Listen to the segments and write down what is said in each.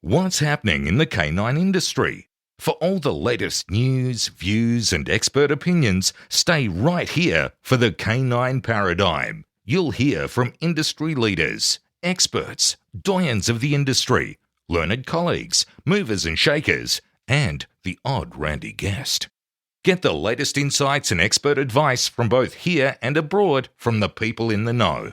What's happening in the canine industry? For all the latest news, views, and expert opinions, stay right here for the Canine Paradigm. You'll hear from industry leaders, experts, doyens of the industry, learned colleagues, movers and shakers, and the odd randy guest. Get the latest insights and expert advice from both here and abroad from the people in the know.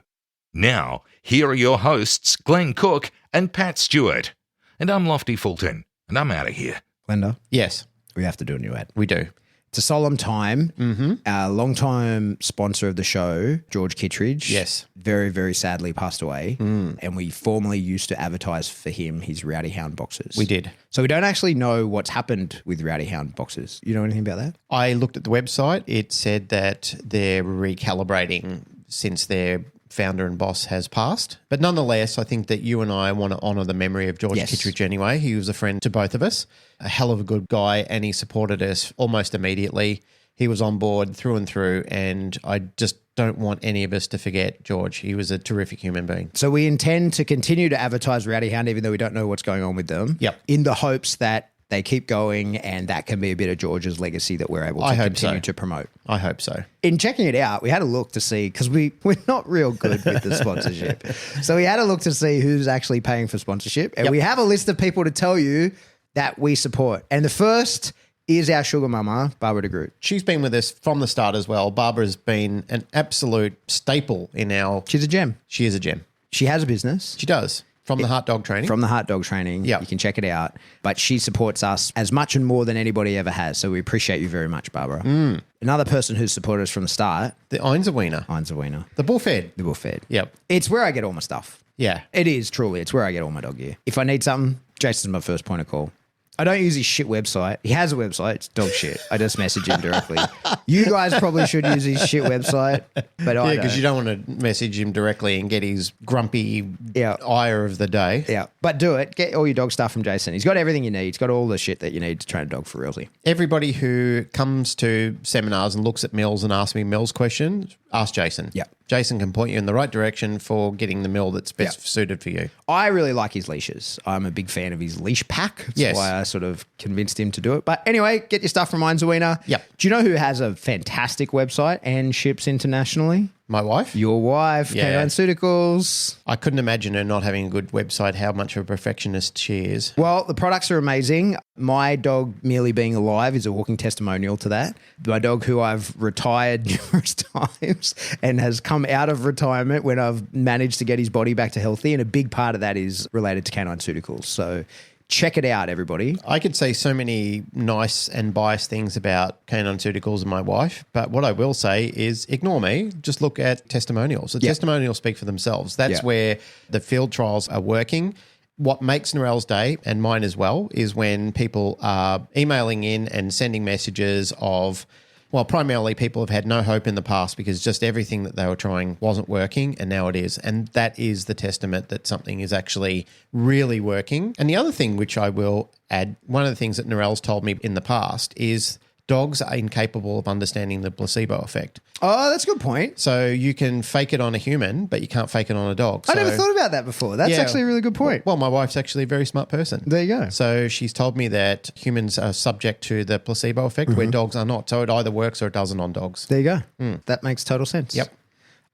Now, here are your hosts, Glenn Cook and Pat Stewart. And I'm Lofty Fulton, and I'm out of here. Glenda? Yes. We have to do a new ad. We do. It's a solemn time. Our long-time sponsor of the show, George Kittredge, Yes. very, very sadly passed away. And we formerly used to advertise for him his Rowdy Hound boxes. We did. So we don't actually know what's happened with Rowdy Hound boxes. You know anything about that? I looked at the website. It said that they're recalibrating since their founder and boss has passed. But nonetheless, I think that you and I want to honour the memory of George Kittredge anyway. He was a friend to both of us, a hell of a good guy, and he supported us almost immediately. He was on board through and through, and I just don't want any of us to forget George. He was a terrific human being. So we intend to continue to advertise Rowdy Hound even though we don't know what's going on with them. Yep. In the hopes that they keep going and that can be a bit of George's legacy that we're able to continue to promote. I hope so. In checking it out, we had a look to see, because we're not real good with the sponsorship. So we had a look to see who's actually paying for sponsorship. And we have a list of people to tell you that we support. And the first is our sugar mama, Barbara de Groot. She's been with us from the start as well. Barbara's been an absolute staple in our... She's a gem. She is a gem. She has a business. She does. From the Heart Dog Training. From the Heart Dog Training. Yeah. You can check it out. But she supports us as much and more than anybody ever has. So we appreciate you very much, Barbara. Another person who's supported us from the start. The Einzelwiener. Einzelwiener. The Bullfed. The Bullfed. Yep. It's where I get all my stuff. Yeah. It is, truly. It's where I get all my dog gear. If I need something, Jason's my first point of call. I don't use his shit website. He has a website. It's dog shit. I just message him directly. You guys probably should use his shit website, but I don't. Yeah, because you don't want to message him directly and get his grumpy ire of the day. Yeah, but do it. Get all your dog stuff from Jason. He's got everything you need. He's got all the shit that you need to train a dog for realty. Everybody who comes to seminars and looks at mills and asks me mills questions, ask Jason. Yeah. Jason can point you in the right direction for getting the mill that's best suited for you. I really like his leashes. I'm a big fan of his leash pack. That's why I sort of convinced him to do it. But anyway, get your stuff from Einzelwiener. Yep. Do you know who has a fantastic website and ships internationally? My wife? Your wife, Yeah. Canine Paradigm. I couldn't imagine her not having a good website, how much of a perfectionist she is. Well, the products are amazing. My dog merely being alive is a walking testimonial to that. My dog, who I've retired numerous times and has come out of retirement when I've managed to get his body back to healthy, and a big part of that is related to Canine Paradigm. So check it out, everybody. I could say so many nice and biased things about Canine Paradigm and my wife, but what I will say is ignore me. Just look at testimonials. The testimonials speak for themselves. That's where the field trials are working. What makes Narelle's day, and mine as well, is when people are emailing in and sending messages of, well, primarily people have had no hope in the past because just everything that they were trying wasn't working, and now it is. And that is the testament that something is actually really working. And the other thing, which I will add, one of the things that Narelle's told me in the past is dogs are incapable of understanding the placebo effect. Oh, that's a good point. So you can fake it on a human, but you can't fake it on a dog. I never thought about that before. That's actually a really good point. Well, my wife's actually a very smart person. There you go. So she's told me that humans are subject to the placebo effect where dogs are not. So it either works or it doesn't on dogs. There you go. That makes total sense. Yep.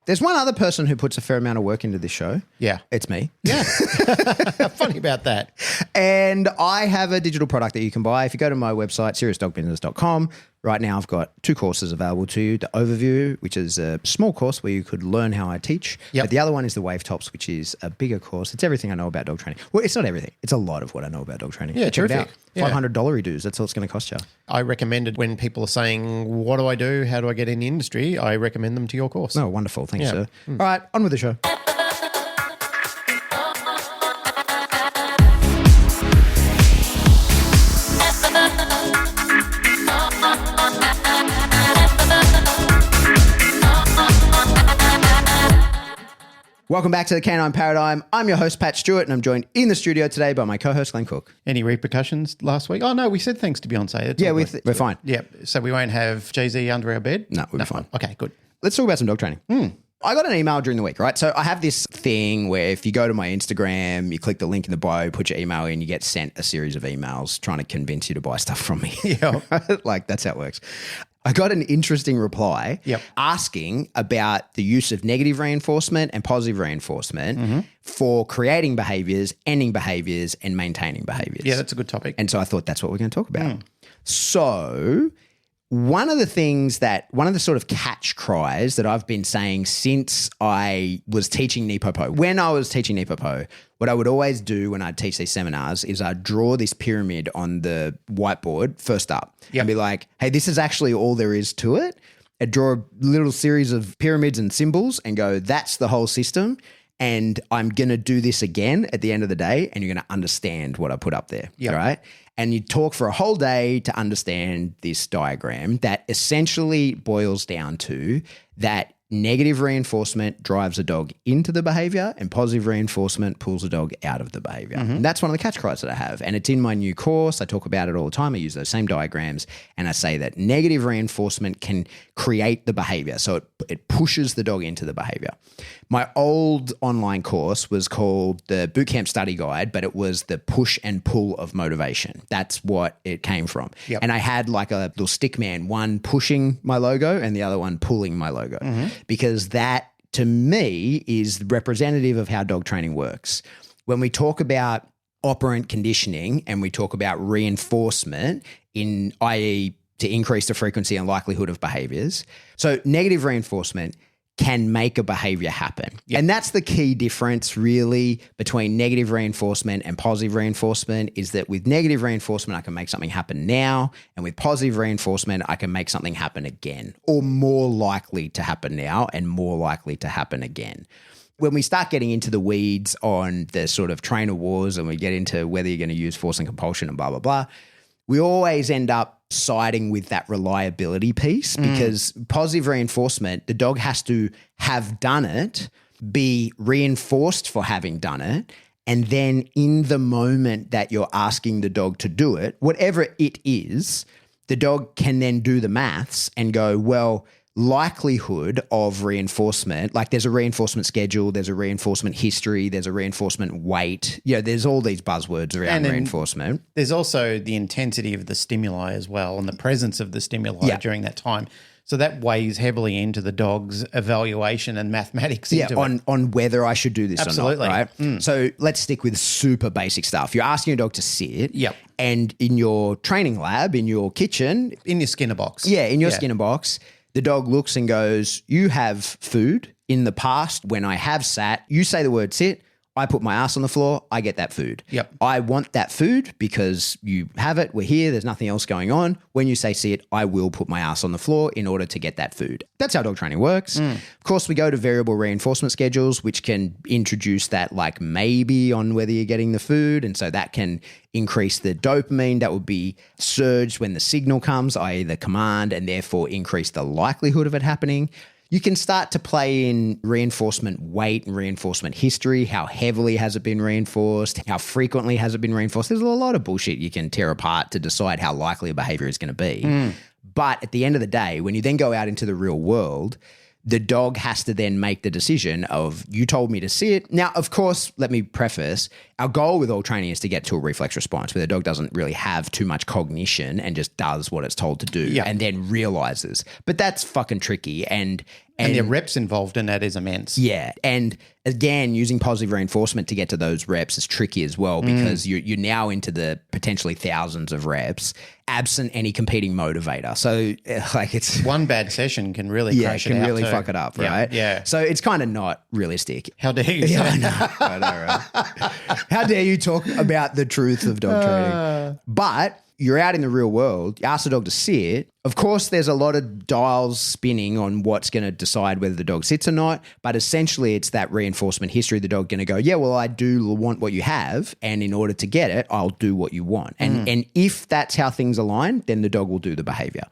There's one other person who puts a fair amount of work into this show. Yeah. It's me. Yeah. Funny about that. And I have a digital product that you can buy. If you go to my website, seriousdogbusiness.com, right now I've got 2 courses available to you. The Overview, which is a small course where you could learn how I teach. Yep. But the other one is the Wave Tops, which is a bigger course. It's everything I know about dog training. Well, it's not everything. It's a lot of what I know about dog training. Yeah, check it out. terrific. Yeah. $500 dues. That's all it's going to cost you. I recommend it when people are saying, what do I do? How do I get in the industry? I recommend them to your course. Oh, wonderful. Thanks, Yeah. sir. All right, on with the show. Welcome back to the Canine Paradigm. I'm your host, Pat Stewart, and I'm joined in the studio today by my co-host, Glenn Cook. Any repercussions last week? Oh, no, we said thanks to Beyonce. That's all good. We're fine. Yeah, so we won't have Jay-Z under our bed? No, we'll be fine. Okay, good. Let's talk about some dog training. I got an email during the week, right? So I have this thing where if you go to my Instagram, you click the link in the bio, put your email in, you get sent a series of emails trying to convince you to buy stuff from me. Yeah. Like that's how it works. I got an interesting reply asking about the use of negative reinforcement and positive reinforcement for creating behaviors, ending behaviors, and maintaining behaviors. Yeah, that's a good topic. And so I thought that's what we're going to talk about. So one of the sort of catch cries that I've been saying since I was teaching Nipopo, when I was teaching Nipopo, what I would always do when I'd teach these seminars is I'd draw this pyramid on the whiteboard first up and be like, hey, this is actually all there is to it. I'd draw a little series of pyramids and symbols and go, that's the whole system. And I'm going to do this again at the end of the day and you're going to understand what I put up there. All right. And you talk for a whole day to understand this diagram that essentially boils down to that negative reinforcement drives a dog into the behavior and positive reinforcement pulls a dog out of the behavior. And that's one of the catch cries that I have. And it's in my new course. I talk about it all the time. I use those same diagrams and I say that negative reinforcement can create the behavior. So it pushes the dog into the behavior. My old online course was called the Bootcamp Study Guide, but it was the push and pull of motivation. That's what it came from. And I had like a little stick man, one pushing my logo and the other one pulling my logo. Because that, to me, is representative of how dog training works. When we talk about operant conditioning and we talk about reinforcement i.e. to increase the frequency and likelihood of behaviors. So negative reinforcement can make a behavior happen. And that's the key difference really between negative reinforcement and positive reinforcement is that with negative reinforcement, I can make something happen now. And with positive reinforcement, I can make something happen again or more likely to happen now and more likely to happen again. When we start getting into the weeds on the sort of trainer wars and we get into whether you're going to use force and compulsion and blah, blah, blah, we always end up siding with that reliability piece because positive reinforcement, the dog has to have done it, be reinforced for having done it, and then in the moment that you're asking the dog to do it, whatever it is, the dog can then do the maths and go, well, likelihood of reinforcement, like there's a reinforcement schedule, there's a reinforcement history, there's a reinforcement weight. There's all these buzzwords around reinforcement. There's also the intensity of the stimuli as well and the presence of the stimuli during that time. So that weighs heavily into the dog's evaluation and mathematics on whether I should do this Absolutely. or not, right? So let's stick with super basic stuff. You're asking your dog to sit and in your training lab, in your kitchen. In your Skinner box. Yeah, in your Skinner box. The dog looks and goes, you have food. In the past, when I have sat, you say the word sit, I put my ass on the floor, I get that food. I want that food because you have it, we're here, there's nothing else going on. When you say sit, I will put my ass on the floor in order to get that food. That's how dog training works. Of course, we go to variable reinforcement schedules, which can introduce that like maybe on whether you're getting the food. And so that can increase the dopamine that would be surged when the signal comes, i.e. the command, and therefore increase the likelihood of it happening. You can start to play in reinforcement weight and reinforcement history. How heavily has it been reinforced? How frequently has it been reinforced? There's a lot of bullshit you can tear apart to decide how likely a behavior is going to be. But at the end of the day, when you then go out into the real world, the dog has to then make the decision of, you told me to sit. Now, of course, let me preface, our goal with all training is to get to a reflex response where the dog doesn't really have too much cognition and just does what it's told to do and then realizes. But that's fucking tricky. And the reps involved in that is immense. Yeah. And again, using positive reinforcement to get to those reps is tricky as well because you're now into the potentially thousands of reps absent any competing motivator. So like it's... One bad session can really crash it out really too. fuck it up, right? Yeah. So it's kind of not realistic. How dare you? I know, right? How dare you talk about the truth of dog training? But you're out in the real world, you ask the dog to sit. Of course, there's a lot of dials spinning on what's going to decide whether the dog sits or not. But essentially, it's that reinforcement history. The dog going to go, yeah, well, I do want what you have. And in order to get it, I'll do what you want. And if that's how things align, then the dog will do the behavior.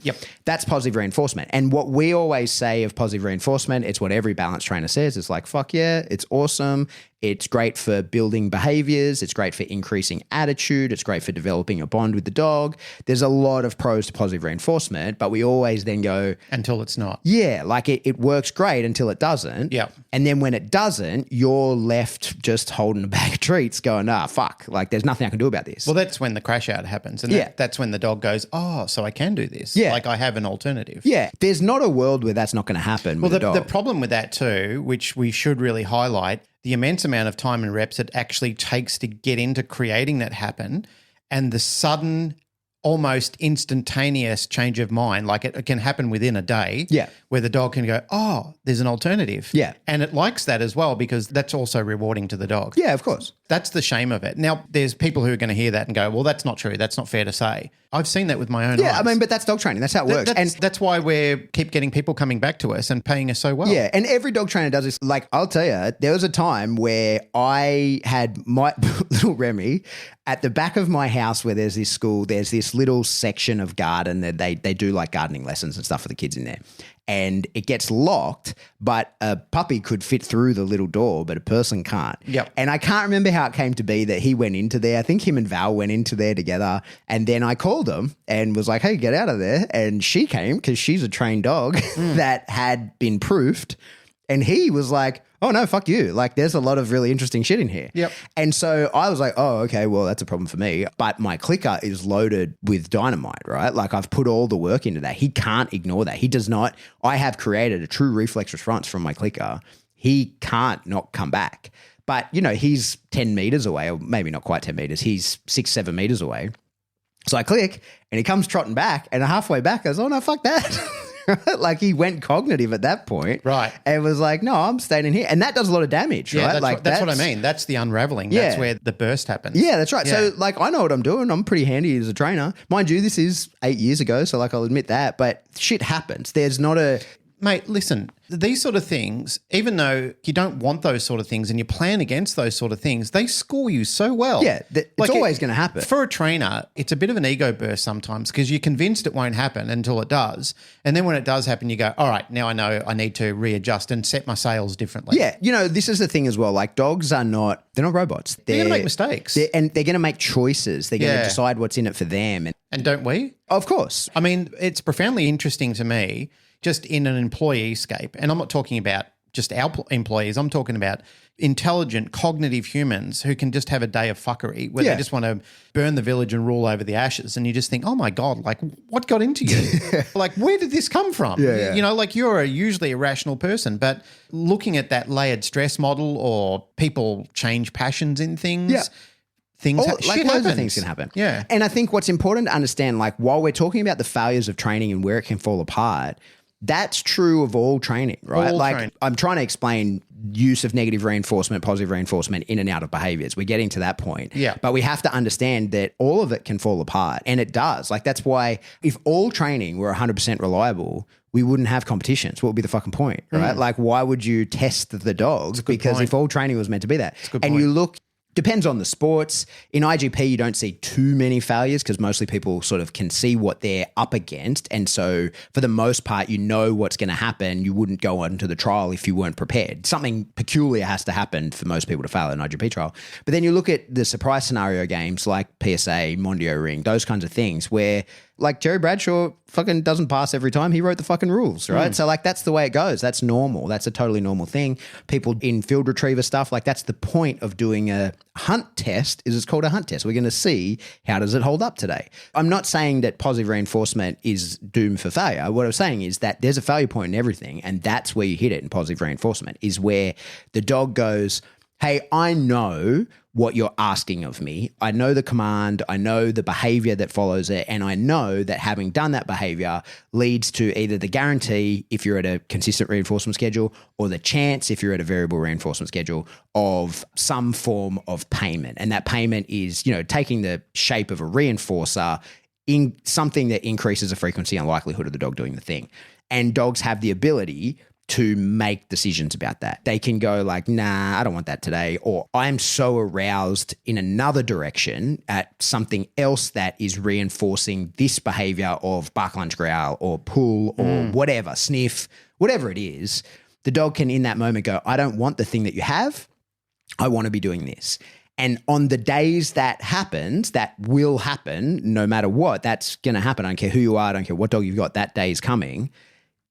That's positive reinforcement. And what we always say of positive reinforcement, it's what every balance trainer says. It's like, fuck yeah, it's awesome. It's great for building behaviors. It's great for increasing attitude. It's great for developing a bond with the dog. There's a lot of pros to positive reinforcement, but we always then go, until it's not. yeah, like it works great until it doesn't. Yeah. And then when it doesn't, you're left just holding a bag of treats going, fuck, like there's nothing I can do about this. Well, that's when the crash out happens. And that's when the dog goes, oh, so I can do this. Yeah. Like I have an alternative. Yeah. There's not a world where that's not going to happen with a dog. The problem with that too, which we should really highlight, the immense amount of time and reps it actually takes to get into creating that happen, and the sudden, almost instantaneous change of mind, like it can happen within a day, where the dog can go, oh, there's an alternative. Yeah. And it likes that as well because that's also rewarding to the dog. Yeah, of course. That's the shame of it. Now, there's people who are going to hear that and go, well, that's not true. That's not fair to say. I've seen that with my own eyes. Yeah, I mean, but that's dog training. That's how it works. That's why we keep getting people coming back to us and paying us so well. Yeah, and every dog trainer does this. Like, I'll tell you, there was a time where I had my little Remy at the back of my house where there's this school, there's this little section of garden that they do like gardening lessons and stuff for the kids in there. And it gets locked, but a puppy could fit through the little door, but a person can't. Yep. And I can't remember how it came to be that he went into there. I think him and Val went into there together. And then I called him and was like, hey, get out of there. And she came because she's a trained dog that had been proofed. And he was like, oh, no, fuck you. Like, there's a lot of really interesting shit in here. Yep. And so I was like, oh, okay, well, that's a problem for me. But my clicker is loaded with dynamite, right? Like, I've put all the work into that. He can't ignore that. He does not. I have created a true reflex response from my clicker. He can't not come back. But, you know, he's 10 meters away, or maybe not quite 10 meters. He's 6-7 meters away. So I click and he comes trotting back, and halfway back, I was, oh, no, fuck that. Like, he went cognitive at that point. Right. And was like, no, I'm staying in here. And that does a lot of damage, Yeah, right? that's what I mean. That's the unraveling. Yeah. That's where the burst happens. Yeah, that's right. Yeah. So, like, I know what I'm doing. I'm pretty handy as a trainer. Mind you, this is 8 years ago, so, like, I'll admit that. But shit happens. There's not a... Mate, listen, these sort of things, even though you don't want those sort of things and you plan against those sort of things, they score you so well. Yeah, it's always going to happen. For a trainer, it's a bit of an ego burst sometimes because you're convinced it won't happen until it does. And then when it does happen, you go, all right, now I know I need to readjust and set my sails differently. Yeah, you know, this is the thing as well. Like, dogs are not, they're not robots. They're going to make mistakes. And they're going to make choices. They're going to decide what's in it for them. And don't we? Of course. I mean, it's profoundly interesting to me just in an employee scape. And I'm not talking about just our employees. I'm talking about intelligent, cognitive humans who can just have a day of fuckery where they just want to burn the village and rule over the ashes. And you just think, oh my God, like what got into you? Like, where did this come from? Yeah. You know, like you're usually a rational person, but looking at that layered stress model or people change passions in things. Yeah. Shit loads of happens. things can happen. Yeah. And I think what's important to understand, like, while we're talking about the failures of training and where it can fall apart, that's true of all training, right? Training. I'm trying to explain use of negative reinforcement, positive reinforcement in and out of behaviors. We're getting to that point. Yeah. But we have to understand that all of it can fall apart, and it does. Like, that's why if all training were 100% reliable, we wouldn't have competitions. What would be the fucking point, right? Like, why would you test the dogs? Because if all training was meant to be that. And you look... Depends on the sports. In IGP, you don't see too many failures because mostly people sort of can see what they're up against. And so for the most part, you know what's going to happen. You wouldn't go on to the trial if you weren't prepared. Something peculiar has to happen for most people to fail an IGP trial. But then you look at the surprise scenario games like PSA, Mondio Ring, those kinds of things where... Like, Jerry Bradshaw fucking doesn't pass every time. He wrote the fucking rules, right? So, like, that's the way it goes. That's normal. That's a totally normal thing. People in field retriever stuff, like, that's the point of doing a hunt test, is it's called a hunt test. We're going to see how does it hold up today. I'm not saying that positive reinforcement is doomed for failure. What I'm saying is that there's a failure point in everything, and that's where you hit it in positive reinforcement, is where the dog goes, hey, I know what you're asking of me. I know the command, I know the behavior that follows it, and I know that having done that behavior leads to either the guarantee if you're at a consistent reinforcement schedule or the chance if you're at a variable reinforcement schedule of some form of payment. And that payment is, you know, taking the shape of a reinforcer in something that increases the frequency and likelihood of the dog doing the thing. And dogs have the ability to make decisions about that. They can go like, nah, I don't want that today. Or I'm so aroused in another direction at something else that is reinforcing this behavior of bark, lunge, growl, or pull, or whatever, sniff, whatever it is. The dog can in that moment go, I don't want the thing that you have. I want to be doing this. And on the days that happens, that will happen no matter what, that's going to happen. I don't care who you are. I don't care what dog you've got, that day is coming.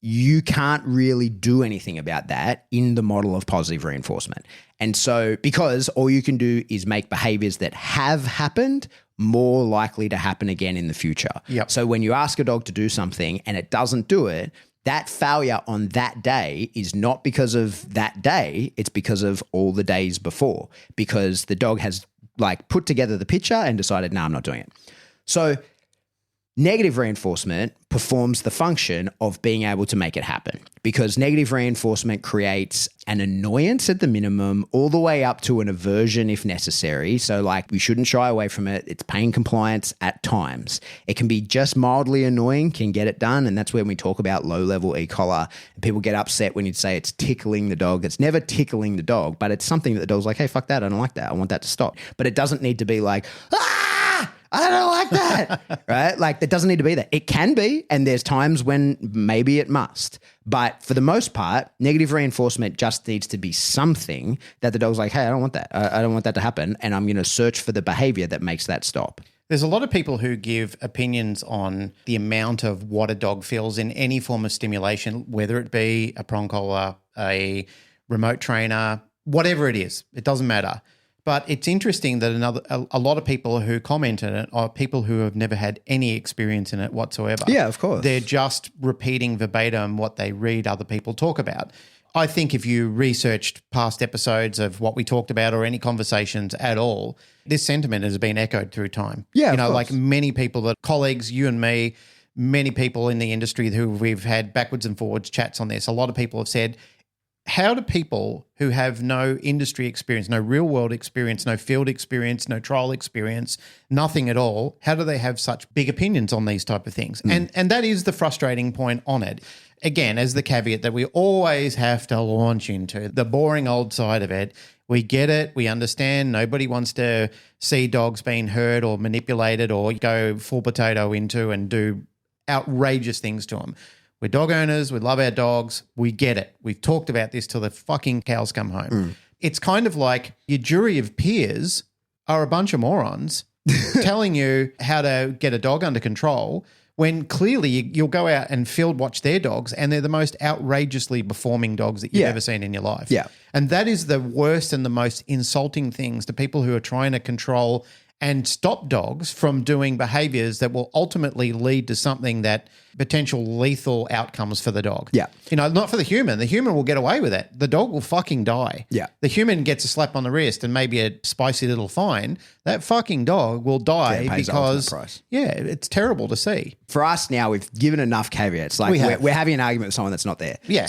You can't really do anything about that in the model of positive reinforcement. And so because all you can do is make behaviors that have happened more likely to happen again in the future. Yep. So when you ask a dog to do something and it doesn't do it, that failure on that day is not because of that day, it's because of all the days before, because the dog has like put together the picture and decided, no, I'm not doing it. So negative reinforcement performs the function of being able to make it happen, because negative reinforcement creates an annoyance at the minimum all the way up to an aversion if necessary. So like we shouldn't shy away from it. It's pain compliance at times. It can be just mildly annoying, can get it done. And that's when we talk about low-level e-collar. And people get upset when you say it's tickling the dog. It's never tickling the dog, but it's something that the dog's like, hey, fuck that. I don't like that. I want that to stop. But it doesn't need to be like, I don't like that, right? Like that doesn't need to be there. It can be, and there's times when maybe it must. But for the most part, negative reinforcement just needs to be something that the dog's like, hey, I don't want that. I don't want that to happen. And I'm going to search for the behavior that makes that stop. There's a lot of people who give opinions on the amount of what a dog feels in any form of stimulation, whether it be a prong collar, a remote trainer, whatever it is. It doesn't matter. But it's interesting that a lot of people who comment on it are people who have never had any experience in it whatsoever. Yeah, of course. They're just repeating verbatim what they read other people talk about. I think if you researched past episodes of what we talked about or any conversations at all, this sentiment has been echoed through time. Yeah, you know, of course. like many people, that colleagues, you and me, many people in the industry who we've had backwards and forwards chats on this, a lot of people have said, how do people who have no industry experience, no real world experience, no field experience, no trial experience, nothing at all, how do they have such big opinions on these type of things? And that is the frustrating point on it. Again, as the caveat that we always have to launch into, the boring old side of it. We get it. We understand. Nobody wants to see dogs being hurt or manipulated or go full potato into and do outrageous things to them. We're dog owners. We love our dogs. We get it. We've talked about this till the fucking cows come home. It's kind of like your jury of peers are a bunch of morons telling you how to get a dog under control when clearly you'll go out and field watch their dogs and they're the most outrageously performing dogs that you've ever seen in your life. Yeah. And that is the worst and the most insulting things to people who are trying to control and stop dogs from doing behaviors that will ultimately lead to something that potential lethal outcomes for the dog. Yeah. You know, not for the human. The human will get away with it. The dog will fucking die. Yeah. The human gets a slap on the wrist and maybe a spicy little fine. That fucking dog will die Yeah, it pays the because, ultimate price. yeah, it's terrible to see. For us now, we've given enough caveats. Like we're having an argument with someone that's not there. Yeah.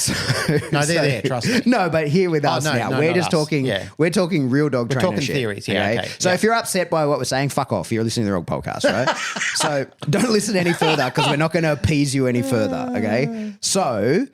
No, they're there, trust me. No, but here with us no, now, no, we're not just us. talking. Yeah. We're talking real dog trainer talking shit. theories, yeah, okay. So Yeah. if you're upset by what we're saying, fuck off. You're listening to the wrong podcast, right? So don't listen any further because we're not going to appease you any further. Okay. So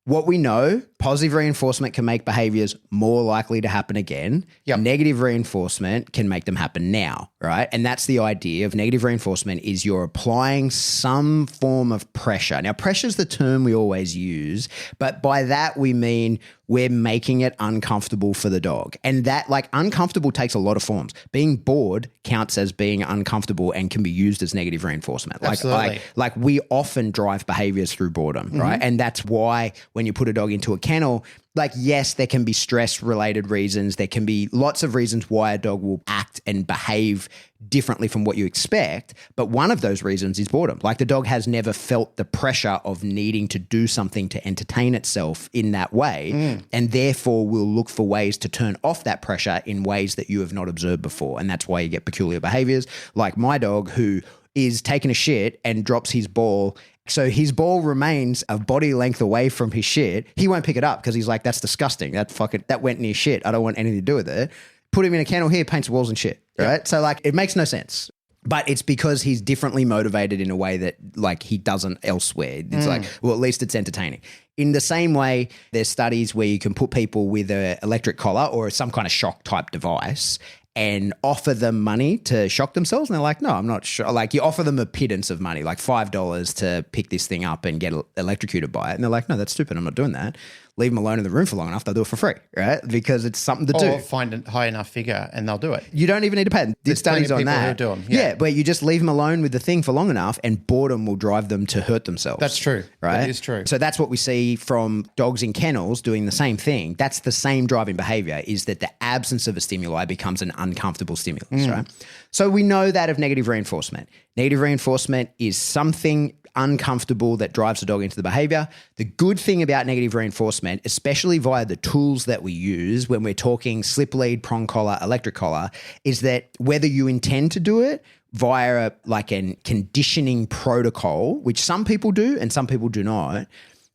what we know, positive reinforcement can make behaviors more likely to happen again. Yep. Negative reinforcement can make them happen now, right? And that's the idea of negative reinforcement is you're applying some form of pressure. Now, pressure is the term we always use, but by that we mean we're making it uncomfortable for the dog. And that like uncomfortable takes a lot of forms. Being bored counts as being uncomfortable and can be used as negative reinforcement. Absolutely. Like we often drive behaviors through boredom, right? And that's why when you put a dog into a kennel, like, yes, there can be stress-related reasons. There can be lots of reasons why a dog will act and behave differently from what you expect. But one of those reasons is boredom. Like the dog has never felt the pressure of needing to do something to entertain itself in that way. And therefore will look for ways to turn off that pressure in ways that you have not observed before. And that's why you get peculiar behaviors. Like my dog who is taking a shit and drops his ball. So his ball remains a body length away from his shit. He won't pick it up because he's like, that's disgusting. That went near shit. I don't want anything to do with it. Put him in a kennel here, paints walls and shit. Right. So like it makes no sense. But it's because he's differently motivated in a way that like he doesn't elsewhere. It's like, well, at least it's entertaining. In the same way, there's studies where you can put people with an electric collar or some kind of shock type device and offer them money to shock themselves. And they're like, no, I'm not sure. Like you offer them a pittance of money, like $5 to pick this thing up and get electrocuted by it. And they're like, no, that's stupid. I'm not doing that. leave them alone in the room for long enough, they'll do it for free, right? Because it's something to do. Or find a high enough figure and they'll do it. You don't even need to pay them. There's studies on that. Who do them. Yeah, but you just leave them alone with the thing for long enough and boredom will drive them to hurt themselves. That's true. Right? That is true. So that's what we see from dogs in kennels doing the same thing. That's the same driving behavior, is that the absence of a stimuli becomes an uncomfortable stimulus, right? So we know that of negative reinforcement. Negative reinforcement is something uncomfortable that drives the dog into the behavior. The good thing about negative reinforcement, especially via the tools that we use when we're talking slip lead, prong collar, electric collar, is that whether you intend to do it via like a conditioning protocol, which some people do and some people do not,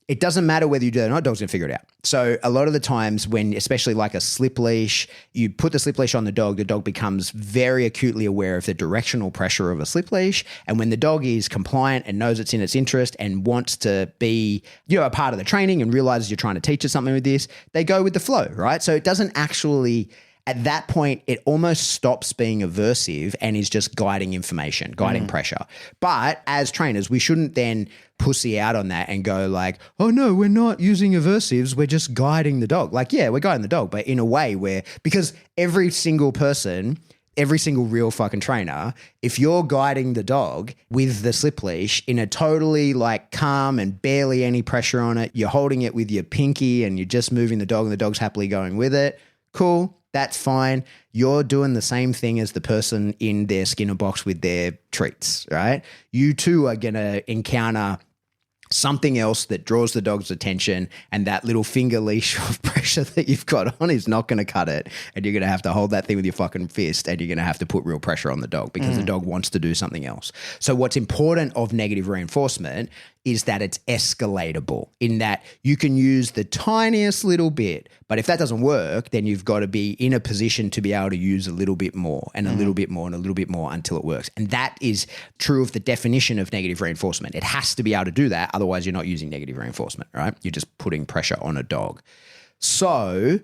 it doesn't matter whether you do it or not, dog's going to figure it out. So a lot of the times when, especially like a slip leash, you put the slip leash on the dog becomes very acutely aware of the directional pressure of a slip leash. And when the dog is compliant and knows it's in its interest and wants to be, a part of the training and realizes you're trying to teach it something with this, they go with the flow, right? So it doesn't actually... At that point, it almost stops being aversive and is just guiding information, guiding pressure. But as trainers, we shouldn't then pussy out on that and go like, oh no, we're not using aversives, we're just guiding the dog. Like, yeah, we're guiding the dog, but in a way where, because every single person, every single real fucking trainer, if you're guiding the dog with the slip leash in a totally like calm and barely any pressure on it, you're holding it with your pinky and you're just moving the dog and the dog's happily going with it, cool. That's fine. You're doing the same thing as the person in their Skinner box with their treats, right? You too are going to encounter something else that draws the dog's attention, and that little finger leash of pressure that you've got on is not going to cut it. And you're going to have to hold that thing with your fucking fist, and you're going to have to put real pressure on the dog because the dog wants to do something else. So what's important of negative reinforcement is that it's escalatable, in that you can use the tiniest little bit, but if that doesn't work, then you've got to be in a position to be able to use a little bit more and a little bit more and a little bit more until it works. And that is true of the definition of negative reinforcement. It has to be able to do that. Otherwise, you're not using negative reinforcement, right? You're just putting pressure on a dog. So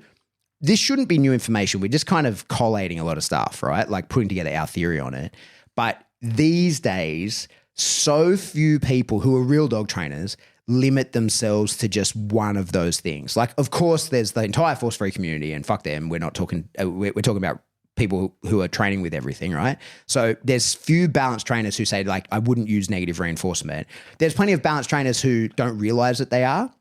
this shouldn't be new information. We're just kind of collating a lot of stuff, right? Like putting together our theory on it. But these days, so few people who are real dog trainers limit themselves to just one of those things. Like, of course, there's the entire force-free community, and fuck them. We're not talking. We're talking about people who are training with everything, right? So there's few balanced trainers who say like, I wouldn't use negative reinforcement. There's plenty of balanced trainers who don't realize that they are.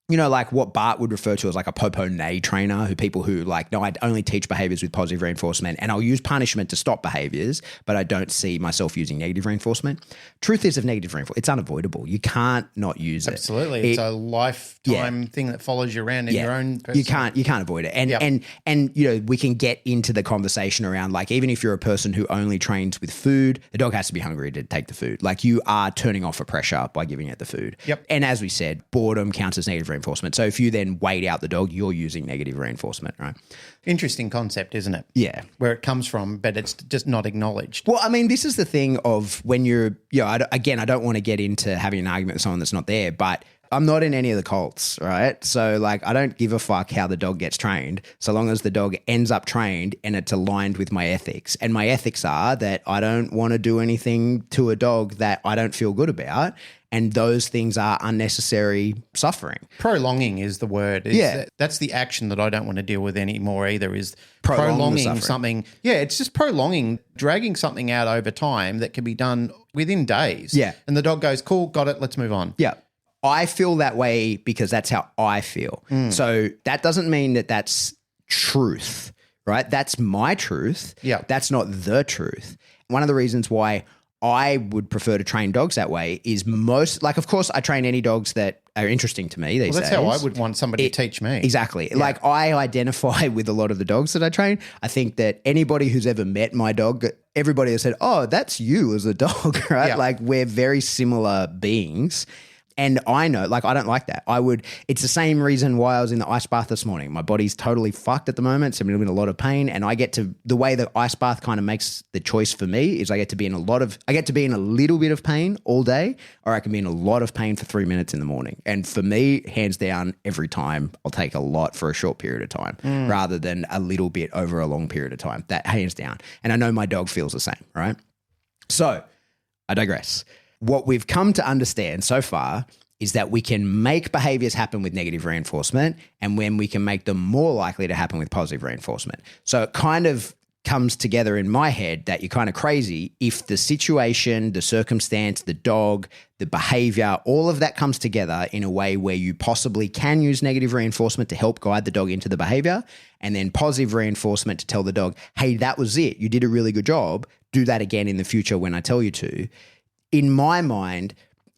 Like what Bart would refer to as like a popo nay trainer, people who like, no, I only teach behaviors with positive reinforcement and I'll use punishment to stop behaviors, but I don't see myself using negative reinforcement. Truth is, of negative reinforcement, it's unavoidable. You can't not use it. Absolutely. It's a lifetime thing that follows you around in your own person. You can't avoid it. And we can get into the conversation around like, even if you're a person who only trains with food, the dog has to be hungry to take the food. Like you are turning off a pressure by giving it the food. Yep. And as we said, boredom counts as negative reinforcement. So if you then wait out the dog, you're using negative reinforcement, right? Interesting concept, isn't it? Yeah. Where it comes from, but it's just not acknowledged. Well, I mean, this is the thing of when you're, I don't want to get into having an argument with someone that's not there, but I'm not in any of the cults, right? So like, I don't give a fuck how the dog gets trained, so long as the dog ends up trained and it's aligned with my ethics. And my ethics are that I don't want to do anything to a dog that I don't feel good about. And those things are unnecessary suffering. Prolonging is the word. That's the action that I don't want to deal with anymore either, is prolonging something. Yeah, it's just prolonging, dragging something out over time that can be done within days. Yeah. And the dog goes, cool, got it, let's move on. Yeah. I feel that way because that's how I feel. So that doesn't mean that that's truth, right? That's my truth. Yeah. That's not the truth. One of the reasons why I would prefer to train dogs that way is of course, I train any dogs that are interesting to me these days. That's how I would want somebody to teach me. Exactly. Yeah. Like I identify with a lot of the dogs that I train. I think that anybody who's ever met my dog, everybody has said, oh, that's you as a dog, right? Yeah. Like we're very similar beings. And I know, like, I don't like that. It's the same reason why I was in the ice bath this morning. My body's totally fucked at the moment. So I'm in a lot of pain. And the way the ice bath kind of makes the choice for me is I get to be in a little bit of pain all day, or I can be in a lot of pain for 3 minutes in the morning. And for me, hands down, every time I'll take a lot for a short period of time rather than a little bit over a long period of time. That hands down. And I know my dog feels the same, right? So I digress. What we've come to understand so far is that we can make behaviors happen with negative reinforcement, and when we can make them more likely to happen with positive reinforcement. So it kind of comes together in my head that you're kind of crazy if the situation, the circumstance, the dog, the behavior, all of that comes together in a way where you possibly can use negative reinforcement to help guide the dog into the behavior, and then positive reinforcement to tell the dog, hey, that was it. You did a really good job. Do that again in the future when I tell you to. In my mind,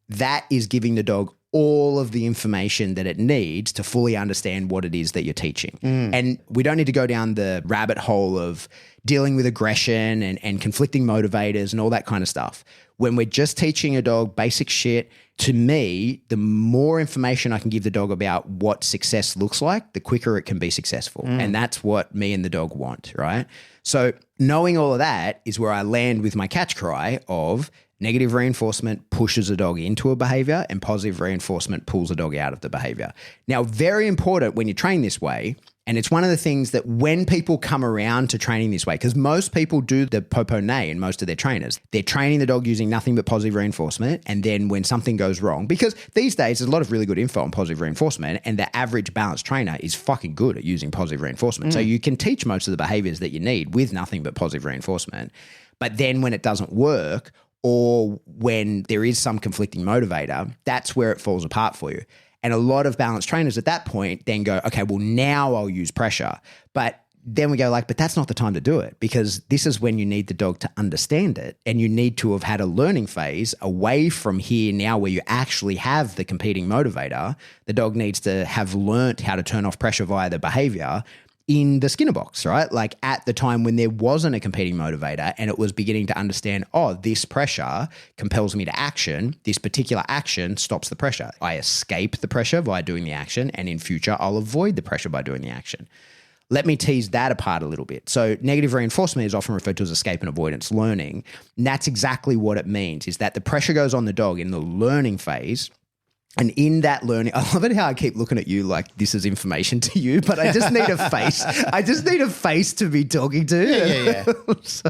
that is giving the dog all of the information that it needs to fully understand what it is that you're teaching. And we don't need to go down the rabbit hole of dealing with aggression and conflicting motivators and all that kind of stuff. When we're just teaching a dog basic shit, to me, the more information I can give the dog about what success looks like, the quicker it can be successful. And that's what me and the dog want, right? So knowing all of that is where I land with my catch cry of negative reinforcement pushes a dog into a behavior and positive reinforcement pulls a dog out of the behavior. Now, very important when you train this way, and it's one of the things that when people come around to training this way, because most people do the popo nay in most of their trainers, they're training the dog using nothing but positive reinforcement. And then when something goes wrong, because these days there's a lot of really good info on positive reinforcement, and the average balanced trainer is fucking good at using positive reinforcement. So you can teach most of the behaviors that you need with nothing but positive reinforcement. But then when it doesn't work, or when there is some conflicting motivator, that's where it falls apart for you. And a lot of balanced trainers at that point then go, okay, well, now I'll use pressure. But then we go like, but that's not the time to do it, because this is when you need the dog to understand it, and you need to have had a learning phase away from here now where you actually have the competing motivator. The dog needs to have learnt how to turn off pressure via the behavior in the Skinner box, right? Like at the time when there wasn't a competing motivator and it was beginning to understand, oh, this pressure compels me to action. This particular action stops the pressure. I escape the pressure by doing the action, and in future, I'll avoid the pressure by doing the action. Let me tease that apart a little bit. So negative reinforcement is often referred to as escape and avoidance learning. And that's exactly what it means, is that the pressure goes on the dog in the learning phase. And in that learning, I love it how I keep looking at you like this is information to you, but I just need a face. I just need a face to be talking to. Yeah. So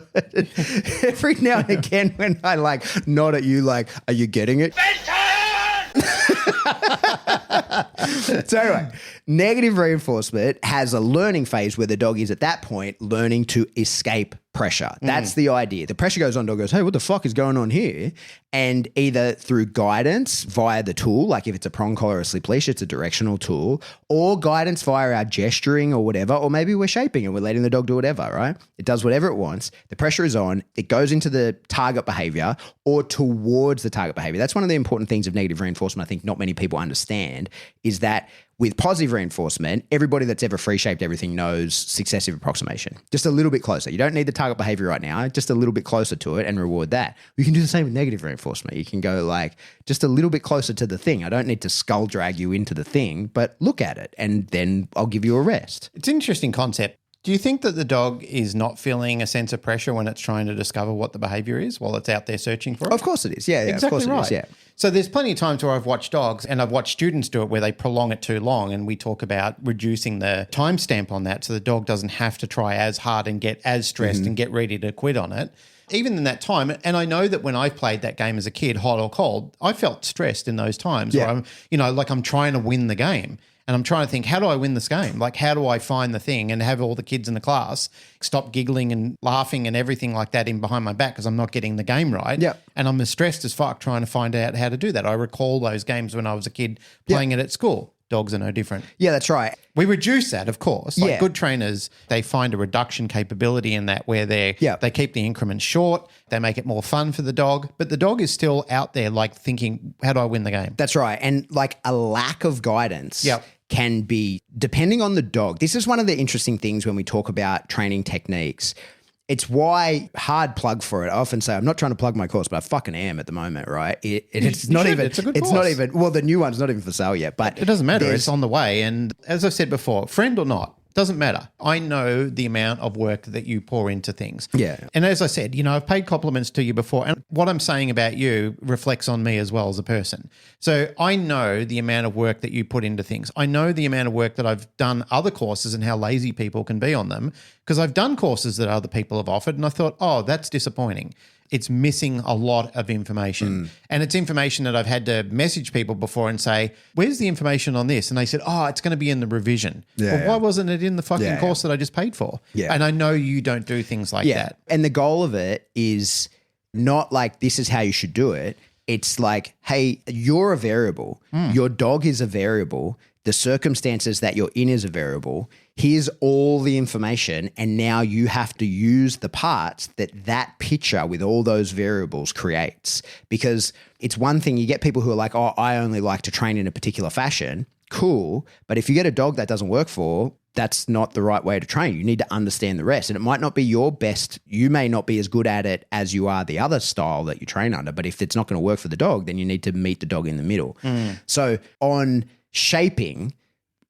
every now and again when I like nod at you like, are you getting it? So anyway, negative reinforcement has a learning phase where the dog is at that point learning to escape pressure. That's the idea. The pressure goes on, dog goes, hey, what the fuck is going on here? And either through guidance via the tool, like if it's a prong collar or a slip leash, it's a directional tool, or guidance via our gesturing or whatever, or maybe we're shaping and we're letting the dog do whatever, right? It does whatever it wants. The pressure is on. It goes into the target behavior or towards the target behavior. That's one of the important things of negative reinforcement I think not many people understand, is that with positive reinforcement, everybody that's ever free shaped everything knows successive approximation. Just a little bit closer. You don't need the target behavior right now, just a little bit closer to it and reward that. You can do the same with negative reinforcement. You can go like just a little bit closer to the thing. I don't need to skull drag you into the thing, but look at it and then I'll give you a rest. It's an interesting concept. Do you think that the dog is not feeling a sense of pressure when it's trying to discover what the behavior is while it's out there searching for it? Of course it is. Yeah, exactly, of course right. It is, yeah. So there's plenty of times where I've watched dogs and I've watched students do it where they prolong it too long, and we talk about reducing the timestamp on that so the dog doesn't have to try as hard and get as stressed and get ready to quit on it. Even in that time, and I know that when I played that game as a kid, hot or cold, I felt stressed in those times where I'm trying to win the game. And I'm trying to think, how do I win this game? Like, how do I find the thing and have all the kids in the class stop giggling and laughing and everything like that in behind my back because I'm not getting the game right? Yep. And I'm as stressed as fuck trying to find out how to do that. I recall those games when I was a kid playing it at school. Dogs are no different. Yeah, that's right. We reduce that, of course. Like good trainers, they find a reduction capability in that where they keep the increments short, they make it more fun for the dog, but the dog is still out there like thinking, how do I win the game? That's right. And like a lack of guidance can be, depending on the dog. This is one of the interesting things when we talk about training techniques. It's why, hard plug for it. I often say, I'm not trying to plug my course, but I fucking am at the moment, right? It's not even, it's a good it's course. Not even, well, the new one's not even for sale yet, but it doesn't matter. It's on the way. And as I've said before, friend or not, doesn't matter. I know the amount of work that you pour into things. Yeah. And as I said, I've paid compliments to you before. And what I'm saying about you reflects on me as well as a person. So I know the amount of work that you put into things. I know the amount of work that I've done other courses and how lazy people can be on them, because I've done courses that other people have offered and I thought, oh, that's disappointing. it's missing a lot of information. And it's information that I've had to message people before and say, where's the information on this? And they said, oh, it's going to be in the revision. Why wasn't it in the fucking course that I just paid for? Yeah. And I know you don't do things like that. And the goal of it is not like this is how you should do it. It's like, hey, you're a variable. Your dog is a variable. The circumstances that you're in is a variable. Here's all the information, and now you have to use the parts that picture with all those variables creates. Because it's one thing, you get people who are like, oh, I only like to train in a particular fashion. Cool. But if you get a dog that doesn't work for, that's not the right way to train. You need to understand the rest. And it might not be your best. You may not be as good at it as you are the other style that you train under. But if it's not going to work for the dog, then you need to meet the dog in the middle. So on shaping,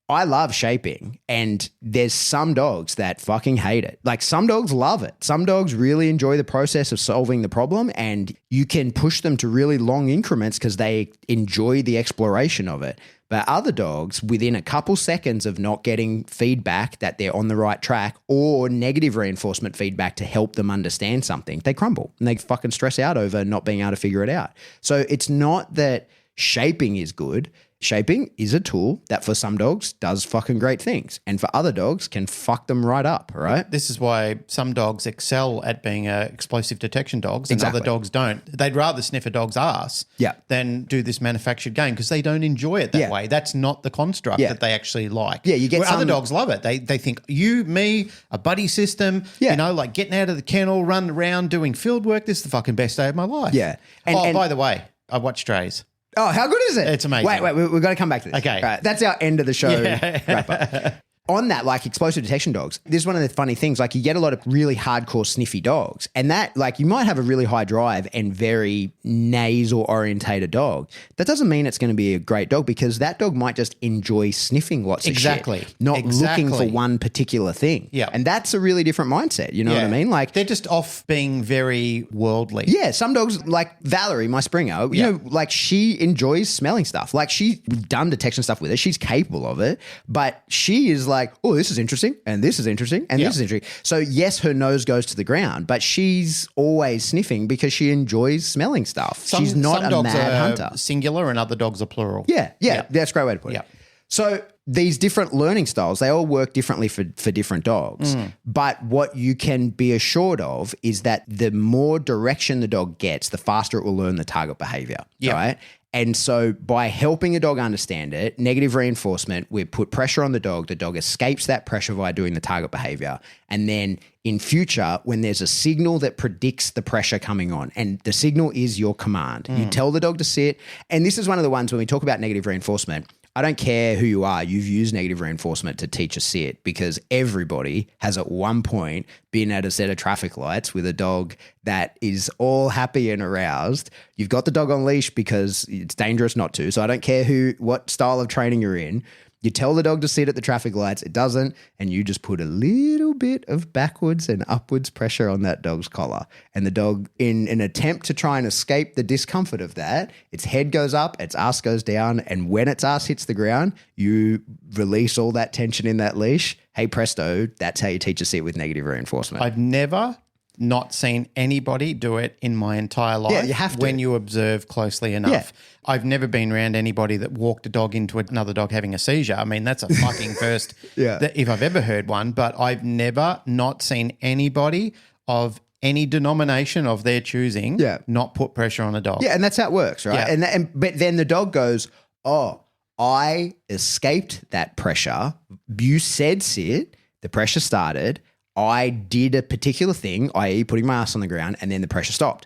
I love shaping, and there's some dogs that fucking hate it. Like some dogs love it. Some dogs really enjoy the process of solving the problem, and you can push them to really long increments because they enjoy the exploration of it. But other dogs, within a couple seconds of not getting feedback that they're on the right track or negative reinforcement feedback to help them understand something, they crumble and they fucking stress out over not being able to figure it out. So it's not that shaping is good. Shaping is a tool that for some dogs does fucking great things, and for other dogs can fuck them right up, right? This is why some dogs excel at being explosive detection dogs and other dogs don't. They'd rather sniff a dog's ass than do this manufactured game because they don't enjoy it that way. That's not the construct that they actually like. Yeah, you get other dogs love it. They think you, me, a buddy system, you know, like getting out of the kennel, running around, doing field work. This is the fucking best day of my life. Yeah. And by the way, I watch Strays. Oh, how good is it? It's amazing. Wait, we've got to come back to this. Okay. Right, that's our end of the show wrap up. On that, like explosive detection dogs, this is one of the funny things. Like you get a lot of really hardcore sniffy dogs, and that like you might have a really high drive and very nasal orientated dog. That doesn't mean it's going to be a great dog because that dog might just enjoy sniffing lots of shit, not looking for one particular thing. Yeah, and that's a really different mindset. You know what I mean? Like they're just off being very worldly. Yeah, some dogs like Valerie, my Springer. You know, like she enjoys smelling stuff. Like we've done detection stuff with her. She's capable of it, but she is like, oh, this is interesting, and this is interesting, and this is interesting. So yes, her nose goes to the ground, but she's always sniffing because she enjoys smelling stuff. She's not a mad hunter. Singular, and other dogs are plural. Yeah, that's a great way to put it. So these different learning styles, they all work differently for different dogs. But what you can be assured of is that the more direction the dog gets, the faster it will learn the target behavior, right? And so by helping a dog understand it, negative reinforcement, we put pressure on the dog escapes that pressure by doing the target behavior. And then in future, when there's a signal that predicts the pressure coming on, and the signal is your command, you tell the dog to sit. And this is one of the ones when we talk about negative reinforcement, I don't care who you are, you've used negative reinforcement to teach a sit because everybody has at one point been at a set of traffic lights with a dog that is all happy and aroused. You've got the dog on leash because it's dangerous not to. So I don't care what style of training you're in. You tell the dog to sit at the traffic lights, it doesn't, and you just put a little bit of backwards and upwards pressure on that dog's collar. And the dog, in an attempt to try and escape the discomfort of that, its head goes up, its ass goes down, and when its ass hits the ground, you release all that tension in that leash. Hey, presto, that's how you teach a sit with negative reinforcement. I've never not seen anybody do it in my entire life. Yeah, you have to. When you observe closely enough. Yeah. I've never been around anybody that walked a dog into another dog having a seizure. I mean, that's a fucking first if I've ever heard one, but I've never not seen anybody of any denomination of their choosing not put pressure on a dog. Yeah, and that's how it works, right? Yeah. But then the dog goes, oh, I escaped that pressure. You said sit, the pressure started. I did a particular thing, i.e. putting my ass on the ground, and then the pressure stopped.